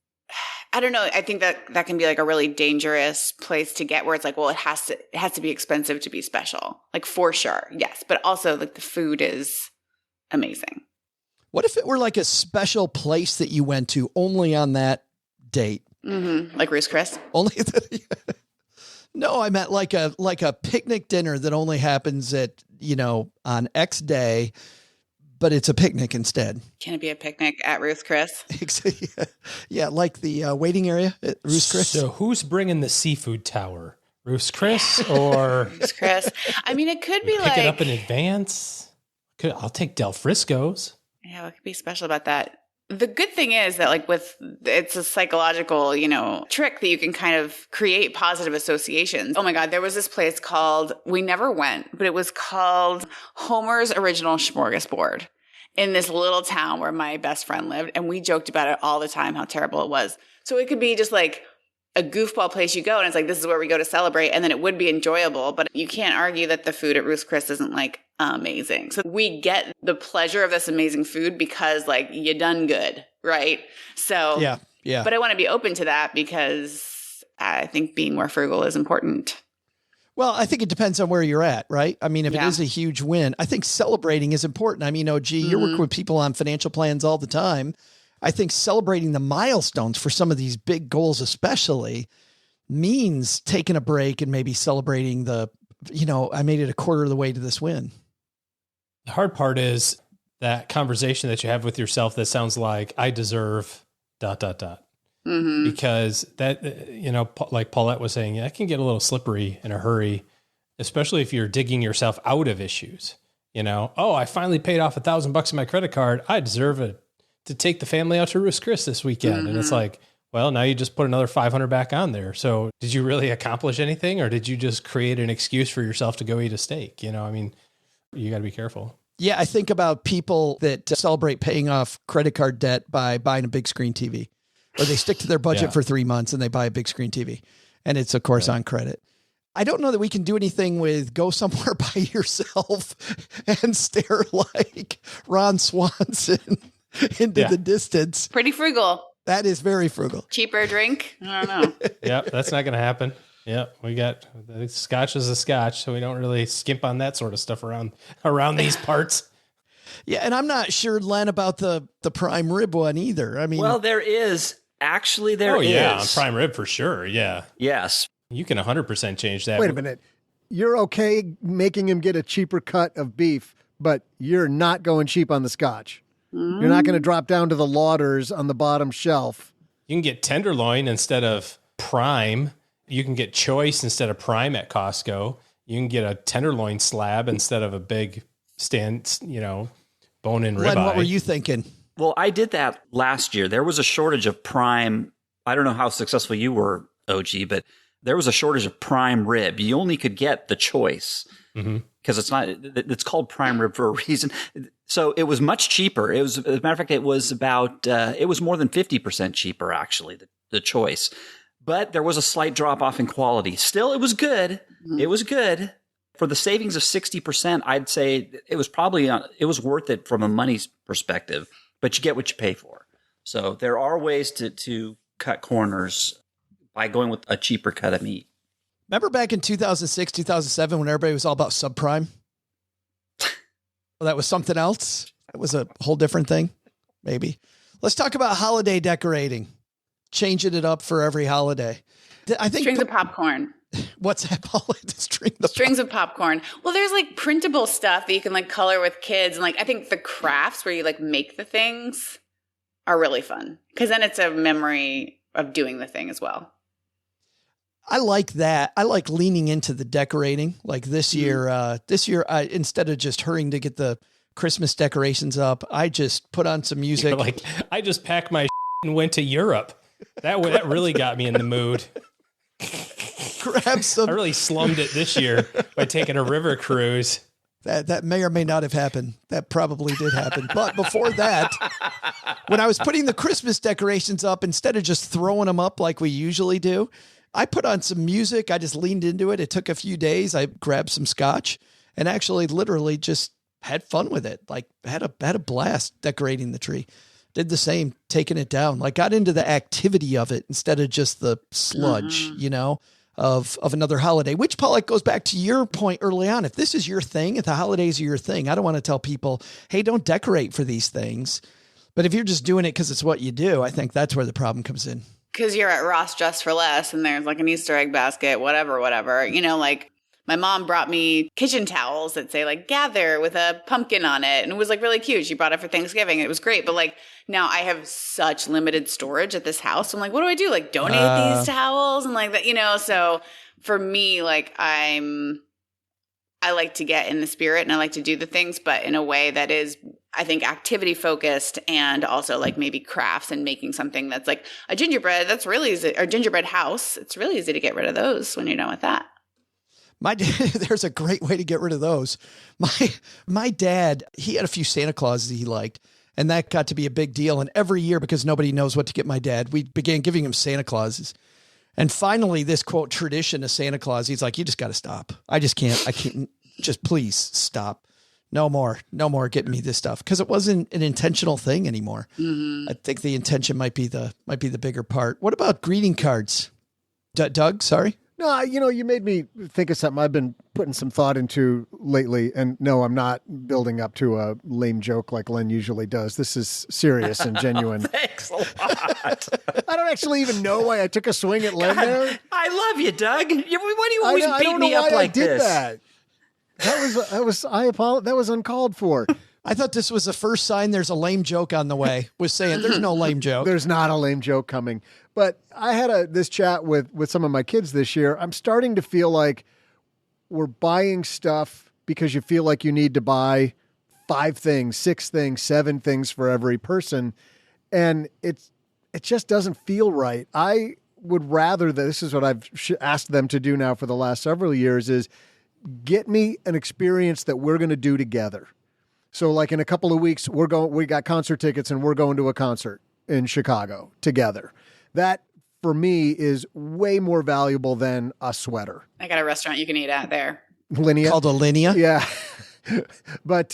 I don't know, I think that can be like a really dangerous place to get where it's like, well, it has to be expensive to be special. Like for sure. Yes. But also like the food is amazing. What if it were like a special place that you went to only on that date? Mm-hmm. Like Ruth's Chris? Only No, I meant like a picnic dinner that only happens at, on X day, but it's a picnic instead. Can it be a picnic at Ruth's Chris? Yeah, like the waiting area at Ruth's Chris. So who's bringing the seafood tower? Ruth's Chris or Ruth's Chris? I mean, it could be pick like it up in advance. I'll take Del Frisco's. Yeah, what could be special about that? The good thing is that like it's a psychological, trick that you can kind of create positive associations. Oh my God, there was this place called, we never went, but it was called Homer's Original Smorgasbord in this little town where my best friend lived. And we joked about it all the time, how terrible it was. So it could be just like a goofball place you go and it's like, this is where we go to celebrate. And then it would be enjoyable, but you can't argue that the food at Ruth's Chris isn't like amazing. So we get the pleasure of this amazing food because like you done good, right? So yeah. But I want to be open to that because I think being more frugal is important. Well, I think it depends on where you're at, right? I mean, if it is a huge win, I think celebrating is important. I mean, OG, you're working with people on financial plans all the time. I think celebrating the milestones for some of these big goals, especially, means taking a break and maybe celebrating I made it a quarter of the way to this win. The hard part is that conversation that you have with yourself that sounds like I deserve ... Mm-hmm. Because that, like Paulette was saying, that can get a little slippery in a hurry, especially if you're digging yourself out of issues. Oh, I finally paid off $1,000 in my credit card. I deserve it to take the family out to Ruth's Chris this weekend. Mm-hmm. And it's like, well, now you just put another $500 back on there. So did you really accomplish anything, or did you just create an excuse for yourself to go eat a steak? You got to be careful. Yeah. I think about people that celebrate paying off credit card debt by buying a big screen TV, or they stick to their budget for 3 months and they buy a big screen TV, and it's of course on credit. I don't know that we can do anything with go somewhere by yourself and stare like Ron Swanson into the distance. Pretty frugal. That is very frugal. Cheaper drink? I don't know. Yeah, that's not going to happen. Yeah, we got scotch is a scotch, so we don't really skimp on that sort of stuff around these parts. Yeah, and I'm not sure, Len, about the prime rib one either. I mean, well, there is. Actually, there is. Oh, yeah, on prime rib for sure, yeah. Yes. You can 100% change that. Wait a minute. You're okay making him get a cheaper cut of beef, but you're not going cheap on the scotch. You're not going to drop down to the Lauders on the bottom shelf. You can get tenderloin instead of prime You can get choice instead of prime at Costco. You can get a tenderloin slab instead of a big bone-in ribeye. Len, what were you thinking? Well, I did that last year. There was a shortage of prime. I don't know how successful you were, OG, but there was a shortage of prime rib. You only could get the choice because it's called prime rib for a reason. So it was much cheaper. It was, as a matter of fact, it was it was more than 50% cheaper, actually, the choice. But there was a slight drop off in quality. Still, it was good. It was good. For the savings of 60%, I'd say it was it was worth it from a money perspective, but you get what you pay for. So there are ways to cut corners by going with a cheaper cut of meat. Remember back in 2006, 2007, when everybody was all about subprime? Well, that was something else. That was a whole different thing, maybe. Let's talk about holiday decorating. Changing it up for every holiday. I think strings of popcorn. What's that, Paula? Strings of popcorn. Well, there's like printable stuff that you can like color with kids. And like, I think the crafts where you like make the things are really fun because then it's a memory of doing the thing as well. I like that. I like leaning into the decorating. Like this year, I, instead of just hurrying to get the Christmas decorations up, I just put on some music. Like I just packed my and went to Europe. That really got me in the mood. Grab some. I really slummed it this year by taking a river cruise. That may or may not have happened. That probably did happen. But before that, when I was putting the Christmas decorations up, instead of just throwing them up like we usually do, I put on some music. I just leaned into it. It took a few days. I grabbed some scotch and actually literally just had fun with it. Like had a blast decorating the tree. Did the same, taking it down, like got into the activity of it instead of just the sludge, of another holiday, which, Paul, it goes back to your point early on. If this is your thing, if the holidays are your thing, I don't want to tell people, hey, don't decorate for these things. But if you're just doing it because it's what you do, I think that's where the problem comes in. Because you're at Ross Dress for Less and there's like an Easter egg basket, whatever. Like my mom brought me kitchen towels that say like gather with a pumpkin on it. And it was like really cute. She brought it for Thanksgiving. It was great. But like now I have such limited storage at this house. I'm like, what do I do? Like donate these towels and like that, So for me, like I like to get in the spirit and I like to do the things, but in a way that is, I think, activity focused and also like maybe crafts and making something that's like a gingerbread. That's really easy, or gingerbread house. It's really easy to get rid of those when you're done with that. There's a great way to get rid of those. My dad, he had a few Santa Clauses he liked, and that got to be a big deal. And every year, because nobody knows what to get my dad, we began giving him Santa Clauses. And finally, this quote tradition of Santa Claus, he's like, you just got to stop. I can't, just please stop. No more getting me this stuff. Because it wasn't an intentional thing anymore. I think the intention might be the bigger part. What about greeting cards? Doug, sorry. No, you made me think of something I've been putting some thought into lately. And no, I'm not building up to a lame joke like Len usually does. This is serious and genuine. Thanks a lot. I don't actually even know why I took a swing at Len there. I love you, Doug. Why do you always beat me up like this? That was uncalled for. I thought this was the first sign there's a lame joke on the way, was saying there's no lame joke. There's not a lame joke coming. But I had this chat with some of my kids this year. I'm starting to feel like we're buying stuff because you feel like you need to buy 5 things, 6 things, 7 things for every person. And it just doesn't feel right. I would rather, this is what I've asked them to do now for the last several years, is get me an experience that we're going to do together. So like in a couple of weeks, we got concert tickets and we're going to a concert in Chicago together. That for me is way more valuable than a sweater. I got a restaurant you can eat at there. Linea. Called a Linea? Yeah. But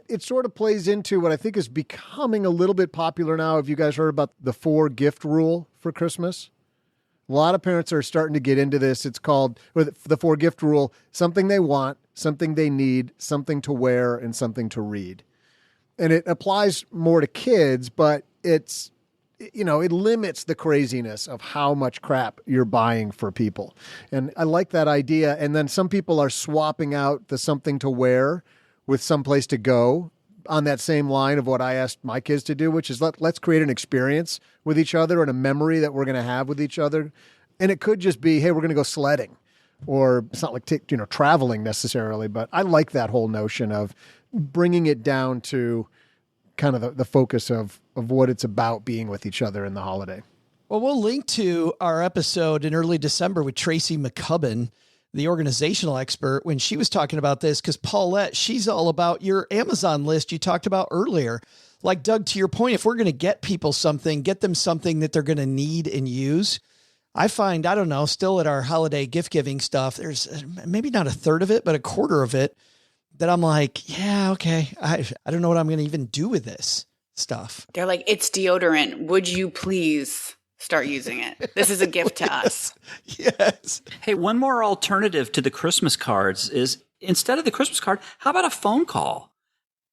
it sort of plays into what I think is becoming a little bit popular now. Have you guys heard about the 4 gift rule for Christmas? A lot of parents are starting to get into this. It's called the 4 gift rule: something they want, something they need, something to wear, and something to read. And it applies more to kids, but it limits the craziness of how much crap you're buying for people. And I like that idea. And then some people are swapping out the something to wear with someplace to go on that same line of what I asked my kids to do, which is let's create an experience with each other and a memory that we're going to have with each other And it could just be, hey, we're going to go sledding, or it's not like, traveling necessarily, but I like that whole notion of bringing it down to kind of the focus of what it's about, being with each other in the holiday. Well, we'll link to our episode in early December with Tracy McCubbin, the organizational expert, when she was talking about this, because Paulette, she's all about your Amazon list you talked about earlier. Like, Doug, to your point, if we're going to get people something, get them something that they're going to need and use. I find, I don't know, still at our holiday gift giving stuff, there's maybe not a third of it, but a quarter of it that I'm like, yeah, okay. I don't know what I'm going to even do with this stuff. They're like, it's deodorant. Would you please start using it? This is a gift to us. Yes. Hey, one more alternative to the Christmas cards is, instead of the Christmas card, how about a phone call?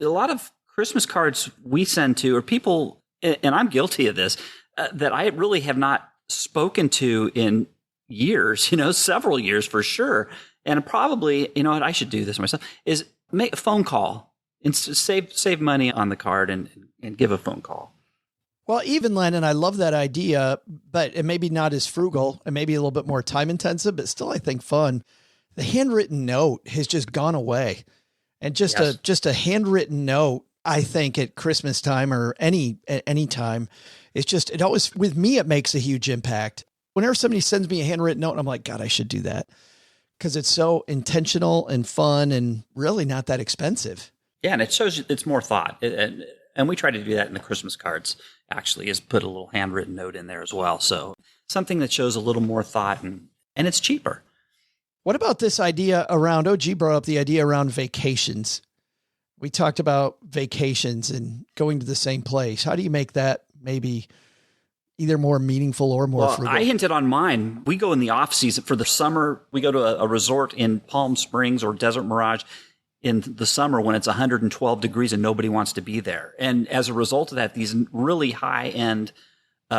A lot of Christmas cards we send to, or people, and I'm guilty of this, that I really have not spoken to in years, several years for sure. And probably, what I should do this myself, is make a phone call and save money on the card and give a phone call. Well, even Len, and I love that idea, but it may be not as frugal and maybe a little bit more time intensive, but still I think fun. The handwritten note has just gone away. And just a handwritten note, I think at Christmas time or any time, it always, with me, it makes a huge impact. Whenever somebody sends me a handwritten note, I'm like, God, I should do that. Because it's so intentional and fun and really not that expensive. Yeah, and it shows it's more thought. And we try to do that in the Christmas cards, actually, is put a little handwritten note in there as well. So something that shows a little more thought, and it's cheaper. What about this idea around, OG brought up the idea around vacations. We talked about vacations and going to the same place. How do you make that maybe either more meaningful or more frugal? I hinted on mine. We go in the off season for the summer. We go to a resort in Palm Springs or Desert Mirage in the summer when it's 112 degrees and nobody wants to be there. And as a result of that, these really high-end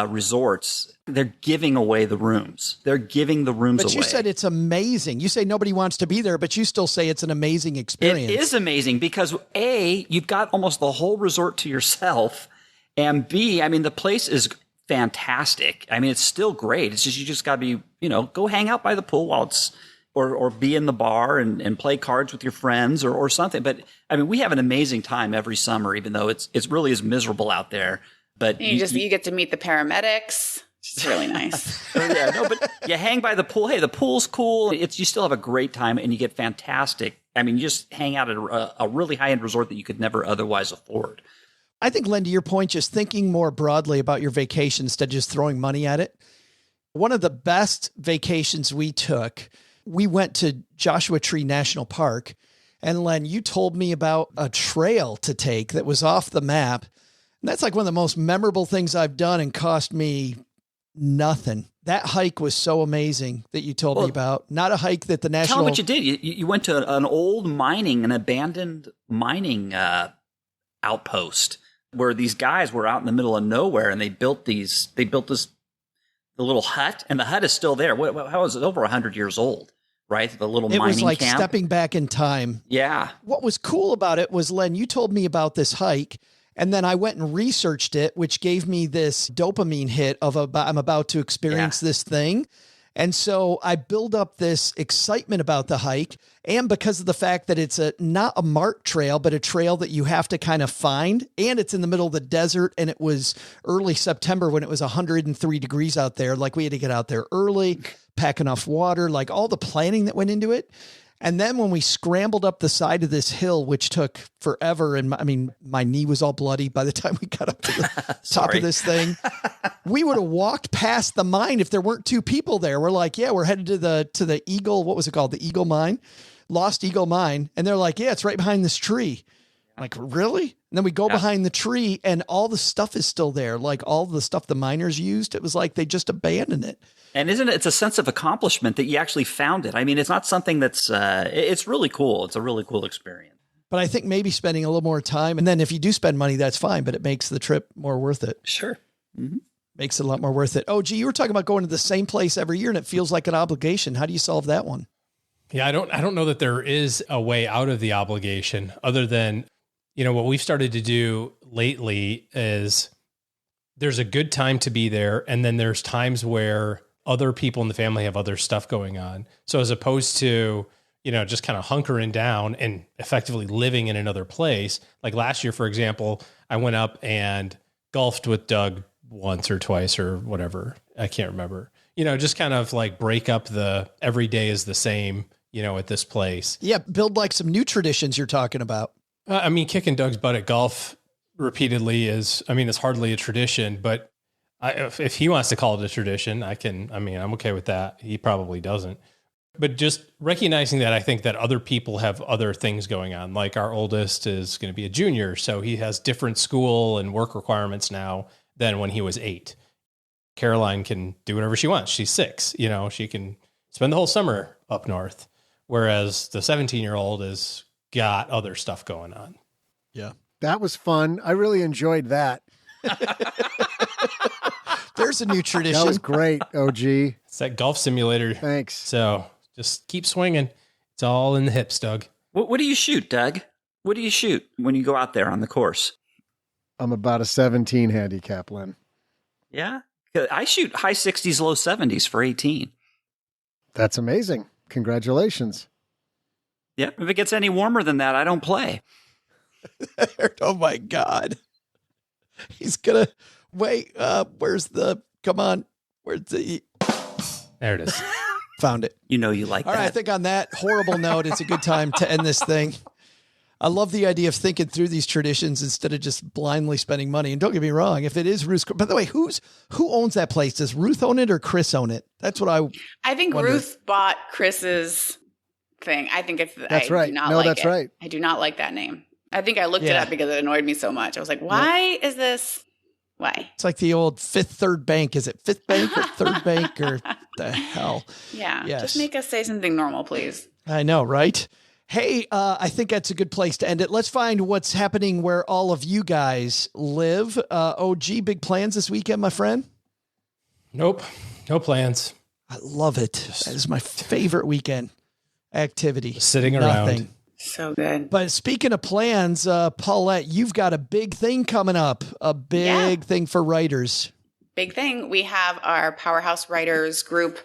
resorts, they're giving away the rooms. They're giving the rooms away. But you said it's amazing. You say nobody wants to be there, but you still say it's an amazing experience. It is amazing because A, you've got almost the whole resort to yourself. And B, the place is fantastic. It's still great. It's just, you just got to be, go hang out by the pool while it's, or be in the bar and play cards with your friends or something. But we have an amazing time every summer, even though it's really is miserable out there. But you get to meet the paramedics. It's really nice. But you hang by the pool. Hey, the pool's cool. You still have a great time and you get fantastic. You just hang out at a really high-end resort that you could never otherwise afford. I think, Len, to your point, just thinking more broadly about your vacation instead of just throwing money at it. One of the best vacations we took, we went to Joshua Tree National Park. And Len, you told me about a trail to take that was off the map. And that's like one of the most memorable things I've done and cost me nothing. That hike was so amazing that you told me about. Not a hike that the national... Tell me what you did. You went to an abandoned mining outpost where these guys were out in the middle of nowhere and they built the little hut, and the hut is still there. How is it? Over 100 years old, right? The little mining camp. It was like stepping back in time. Yeah. What was cool about it was, Len, you told me about this hike, and then I went and researched it, which gave me this dopamine hit of I'm about to experience this thing. And so I build up this excitement about the hike. And because of the fact that it's not a marked trail, but a trail that you have to kind of find. And it's in the middle of the desert. And it was early September when it was 103 degrees out there. Like, we had to get out there early, pack enough water, like all the planning that went into it. And then when we scrambled up the side of this hill, which took forever, and my knee was all bloody by the time we got up to the top of this thing, we would have walked past the mine if there weren't two people there. We're like, yeah, we're headed to the Eagle. What was it called? The Eagle Mine, Lost Eagle Mine. And they're like, yeah, it's right behind this tree. I'm like, really? And then we go behind the tree and all the stuff is still there. Like all the stuff the miners used. It was like they just abandoned it. And it's a sense of accomplishment that you actually found it. It's not something that's, it's really cool. It's a really cool experience. But I think maybe spending a little more time, and then if you do spend money, that's fine, but it makes the trip more worth it. Sure. Mm-hmm. Makes it a lot more worth it. Oh, gee, you were talking about going to the same place every year and it feels like an obligation. How do you solve that one? Yeah, I don't know that there is a way out of the obligation other than, what we've started to do lately is there's a good time to be there. And then there's times where other people in the family have other stuff going on. So as opposed to, just kind of hunkering down and effectively living in another place. Like last year, for example, I went up and golfed with Doug once or twice or whatever. I can't remember, just kind of like break up the every day is the same, at this place. Yeah. Build like some new traditions you're talking about. Kicking Doug's butt at golf repeatedly it's hardly a tradition, but if he wants to call it a tradition, I'm okay with that. He probably doesn't. But just recognizing that I think that other people have other things going on. Like our oldest is going to be a junior, so he has different school and work requirements now than when he was 8. Caroline can do whatever she wants. She's 6. She can spend the whole summer up north, whereas the 17-year-old has got other stuff going on. Yeah. That was fun. I really enjoyed that. There's a new tradition. That was great, OG. It's that golf simulator. Thanks. So just keep swinging. It's all in the hips, Doug. What do you shoot, Doug? What do you shoot when you go out there on the course? I'm about a 17 handicap, Len. Yeah? I shoot high 60s, low 70s for 18. That's amazing. Congratulations. Yeah. If it gets any warmer than that, I don't play. Oh, my God. He's going to wait. Where's the There it is. Found it. You like All that. right, I think on that horrible note, it's a good time to end this thing. I love the idea of thinking through these traditions instead of just blindly spending money. And don't get me wrong, if it is Ruth's, by the way, who owns that place? Does Ruth own it or Chris own it? That's what I think wonder. Ruth bought Chris's thing. I think it's that's right. That's right. I do not like that name. I think I looked it up because it annoyed me so much. I was like, why is this? Why? It's like the old Fifth Third Bank. Is it Fifth Bank or Third Bank or the hell? Yeah. Yes. Just make us say something normal, please. I know, right? Hey, I think that's a good place to end it. Let's find what's happening where all of you guys live. OG, big plans this weekend, my friend? Nope. No plans. I love it. That is my favorite weekend activity. Sitting around. So good. But speaking of plans, Paulette, you've got a big thing coming up, a big thing for writers. Big thing. We have our Powerhouse Writers group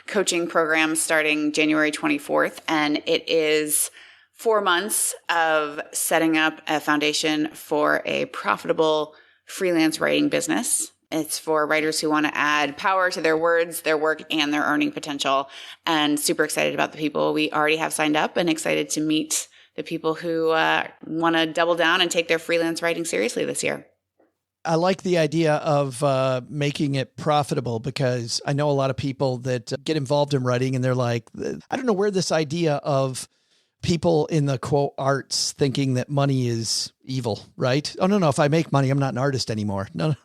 coaching program starting January 24th, and it is 4 months of setting up a foundation for a profitable freelance writing business. It's for writers who want to add power to their words, their work, and their earning potential. And super excited about the people we already have signed up and excited to meet the people who want to double down and take their freelance writing seriously this year. I like the idea of making it profitable because I know a lot of people that get involved in writing and they're like, I don't know where this idea of people in the quote arts thinking that money is evil, right? Oh, no. If I make money, I'm not an artist anymore. No.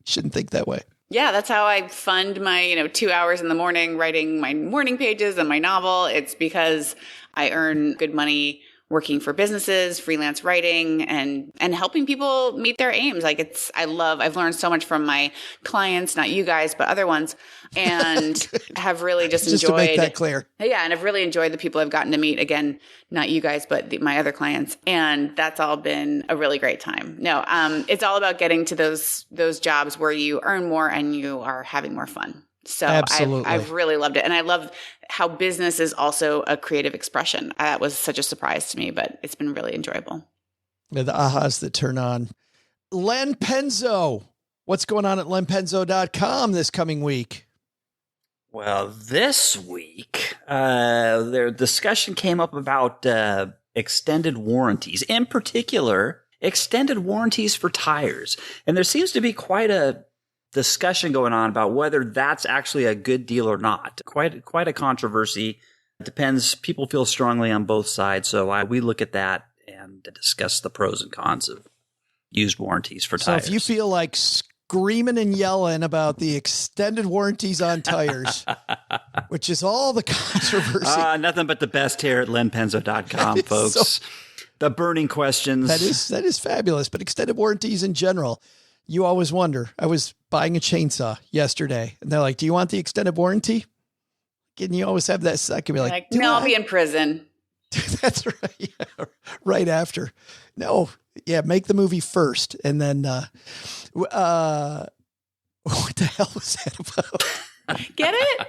Shouldn't think that way. Yeah, that's how I fund my, 2 hours in the morning writing my morning pages and my novel. It's because I earn good money working for businesses, freelance writing, and helping people meet their aims. I've learned so much from my clients, not you guys, but other ones, and have really just enjoyed. To make that clear. Yeah, and I've really enjoyed the people I've gotten to meet. Again, not you guys, but my other clients, and that's all been a really great time. No, it's all about getting to those jobs where you earn more and you are having more fun. So I've really loved it. And I love how business is also a creative expression. That was such a surprise to me, but it's been really enjoyable. The ahas that turn on. Len Penzo. What's going on at lenpenzo.com this coming week? Well, this week, their discussion came up about extended warranties, in particular, extended warranties for tires. And there seems to be quite a discussion going on about whether that's actually a good deal or not. Quite a controversy. It depends. People feel strongly on both sides. So we look at that and discuss the pros and cons of used warranties for tires. So if you feel like screaming and yelling about the extended warranties on tires, which is all the controversy. Nothing but the best here at lenpenzo.com, folks. The burning questions. That is fabulous. But extended warranties in general, you always wonder. I was buying a chainsaw yesterday and they're like, do you want the extended warranty? And you always have that second. Be like, no, I'll be in prison. That's right. Yeah, right after. No. Yeah. Make the movie first. And then, what the hell was that about? Get it?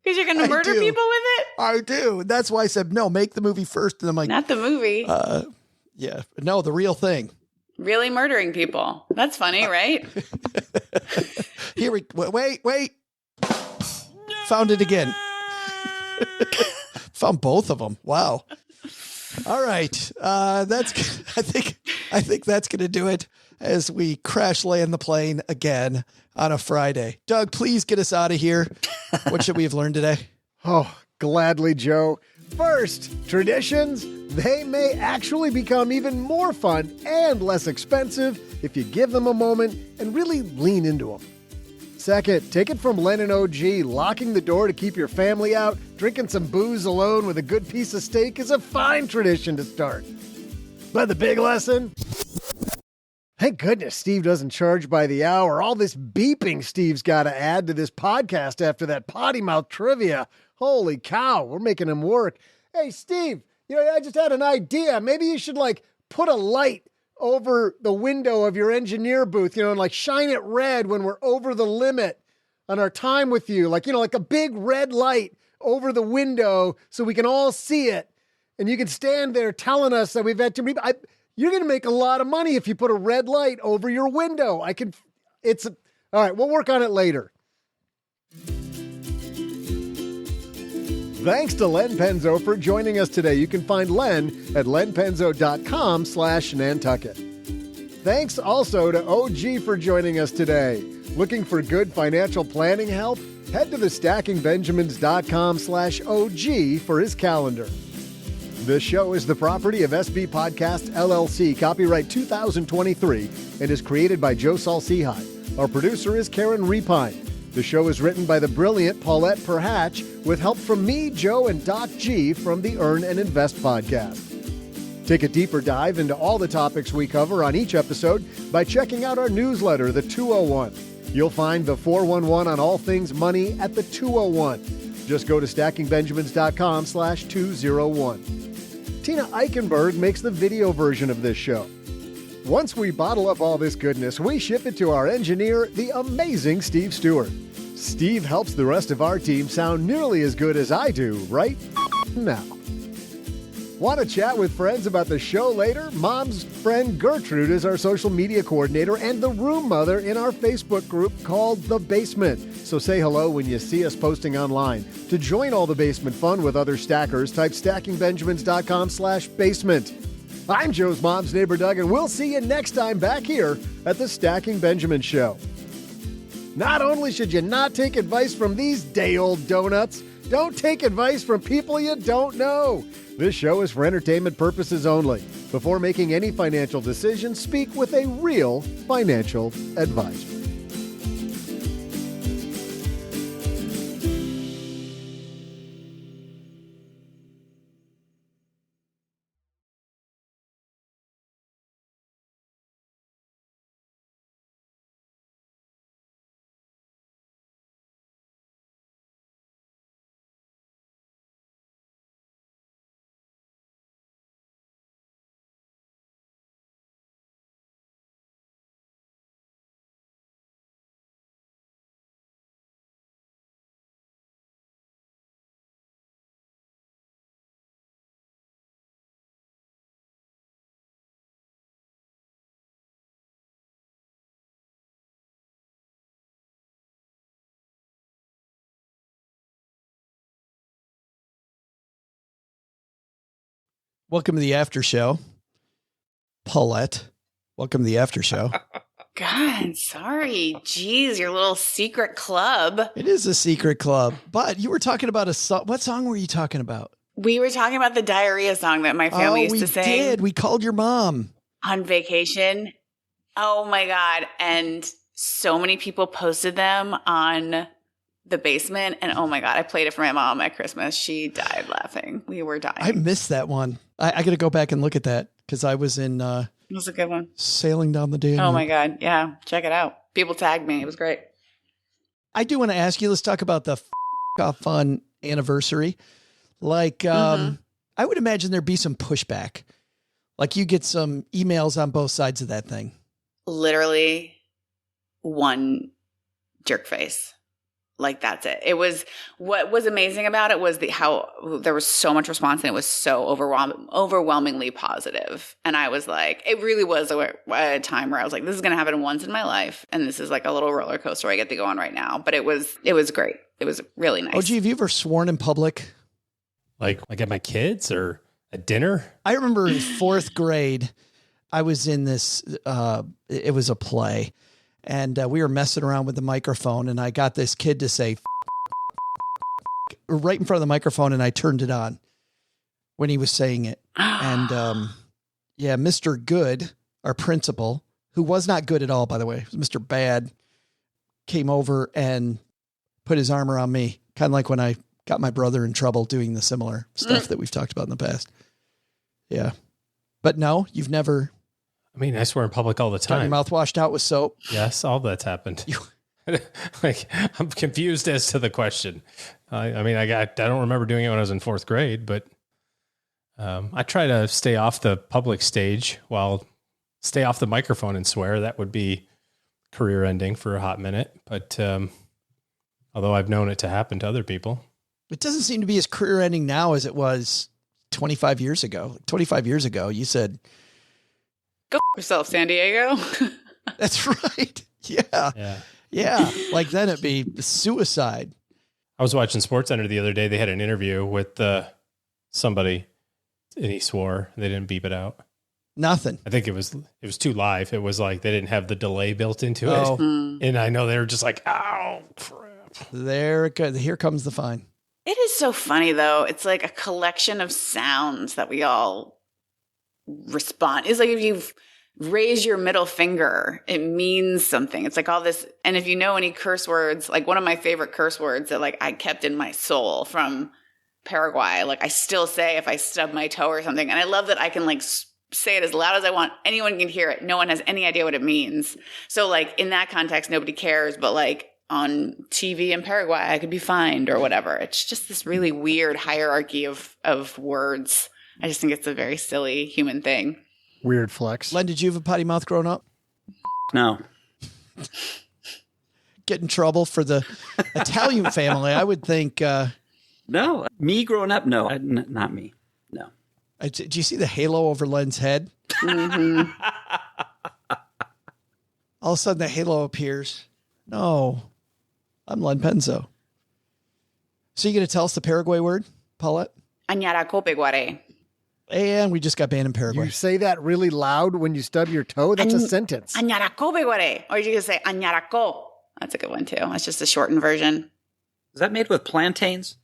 Because you're going to murder people with it? I do. That's why I said, no, make the movie first. And I'm like, not the movie. Yeah. No, the real thing. Really murdering people. That's funny, right? Here we wait. Found it again. Found both of them. Wow. All right. I think that's going to do it as we crash land the plane again on a Friday. Doug, please get us out of here. What should we have learned today? Oh, gladly, Joe. First, traditions, they may actually become even more fun and less expensive if you give them a moment and really lean into them. Second, take it from Len and OG, locking the door to keep your family out, drinking some booze alone with a good piece of steak is a fine tradition to start. But the big lesson? Thank goodness Steve doesn't charge by the hour. All this beeping Steve's got to add to this podcast after that potty mouth trivia. Holy cow, we're making him work. Hey, Steve, I just had an idea. Maybe you should, put a light over the window of your engineer booth, and shine it red when we're over the limit on our time with you. Like a big red light over the window so we can all see it. And you can stand there telling us that we've had to you're going to make a lot of money if you put a red light over your window. All right, we'll work on it later. Thanks to Len Penzo for joining us today. You can find Len at lenpenzo.com/Nantucket. Thanks also to OG for joining us today. Looking for good financial planning help? Head to the stackingbenjamins.com/OG for his calendar. This show is the property of SB Podcast LLC, copyright 2023, and is created by Joe Salsihai. Our producer is Karen Repine. The show is written by the brilliant Paulette Perhatch with help from me, Joe, and Doc G from the Earn and Invest podcast. Take a deeper dive into all the topics we cover on each episode by checking out our newsletter, The 201. You'll find the 411 on all things money at the 201. Just go to stackingbenjamins.com/201. Tina Eichenberg makes the video version of this show. Once we bottle up all this goodness, we ship it to our engineer, the amazing Steve Stewart. Steve helps the rest of our team sound nearly as good as I do right now. Want to chat with friends about the show later? Mom's friend Gertrude is our social media coordinator and the room mother in our Facebook group called The Basement. So say hello when you see us posting online. To join all the basement fun with other stackers, type stackingbenjamins.com/basement. I'm Joe's mom's neighbor, Doug, and we'll see you next time back here at the Stacking Benjamin Show. Not only should you not take advice from these day-old donuts, don't take advice from people you don't know. This show is for entertainment purposes only. Before making any financial decisions, speak with a real financial advisor. Welcome to the after show. Paulette, welcome to the after show. God, sorry. Jeez, your little secret club. It is a secret club, but you were talking about a song. What song were you talking about? We were talking about the diarrhea song that my family used to sing. We did. We called your mom. On vacation. Oh my God. And so many people posted them on The Basement. And oh my God, I played it for my mom at Christmas. She died laughing. We were dying. I missed that one. I got to go back and look at that because I was in. It was a good one. Sailing down the Danube. Oh my God. Yeah. Check it out. People tagged me. It was great. I do want to ask you, let's talk about the off fun anniversary. Like, I would imagine there'd be some pushback. Like you get some emails on both sides of that thing. Literally one jerk face. like that's it. It was, what was amazing about it was how there was so much response and it was so overwhelmingly positive. And I was like, it really was a time where I was like, this is going to happen once in my life. And this is like a little roller coaster I get to go on right now. But it was great. It was really nice. OG, have you ever sworn in public? Like at my kids or at dinner? I remember in 4th grade, I was in this, it was a play. And we were messing around with the microphone, and I got this kid to say right in front of the microphone, and I turned it on when he was saying it. And Mr. Good, our principal, who was not good at all, by the way, it was Mr. Bad, came over and put his arm around me, kind of like when I got my brother in trouble doing the similar stuff that we've talked about in the past. Yeah. But no, you've never... I mean, I swear in public all the time. Got your mouth washed out with soap? Yes, all that's happened. Like, I'm confused as to the question. I don't remember doing it when I was in 4th grade, but I try to stay off the public stage stay off the microphone and swear. That would be career ending for a hot minute. But although I've known it to happen to other people. It doesn't seem to be as career ending now as it was 25 years ago. 25 years ago, you said... Go yourself, San Diego. That's right. Yeah. Like then it'd be suicide. I was watching SportsCenter the other day. They had an interview with somebody, and he swore. They didn't beep it out. Nothing. I think it was too live. It was like they didn't have the delay built into it. And I know they were just like, "Ow, crap!" There it goes. Here comes the fine. It is so funny though. It's like a collection of sounds that we all respond. It's like if you've raised your middle finger, it means something. It's like all this. And if you know any curse words, like one of my favorite curse words that like I kept in my soul from Paraguay, like I still say if I stub my toe or something. And I love that I can like say it as loud as I want. Anyone can hear it. No one has any idea what it means. So like in that context, nobody cares. But like on TV in Paraguay, I could be fined or whatever. It's just this really weird hierarchy of words. I just think it's a very silly human thing. Weird flex. Len, did you have a potty mouth growing up? No. Get in trouble for the Italian family, I would think. No. Me growing up? No. Not me. No. Do you see the halo over Len's head? Mm-hmm. All of a sudden the halo appears. No. I'm Len Penzo. So you going to tell us the Paraguay word, Paulette? Añaracopeguare. And we just got banned in Paraguay. You say that really loud when you stub your toe? That's a sentence. Añaracopeguare. Or you can say añaraco. That's a good one too. That's just a shortened version. Is that made with plantains?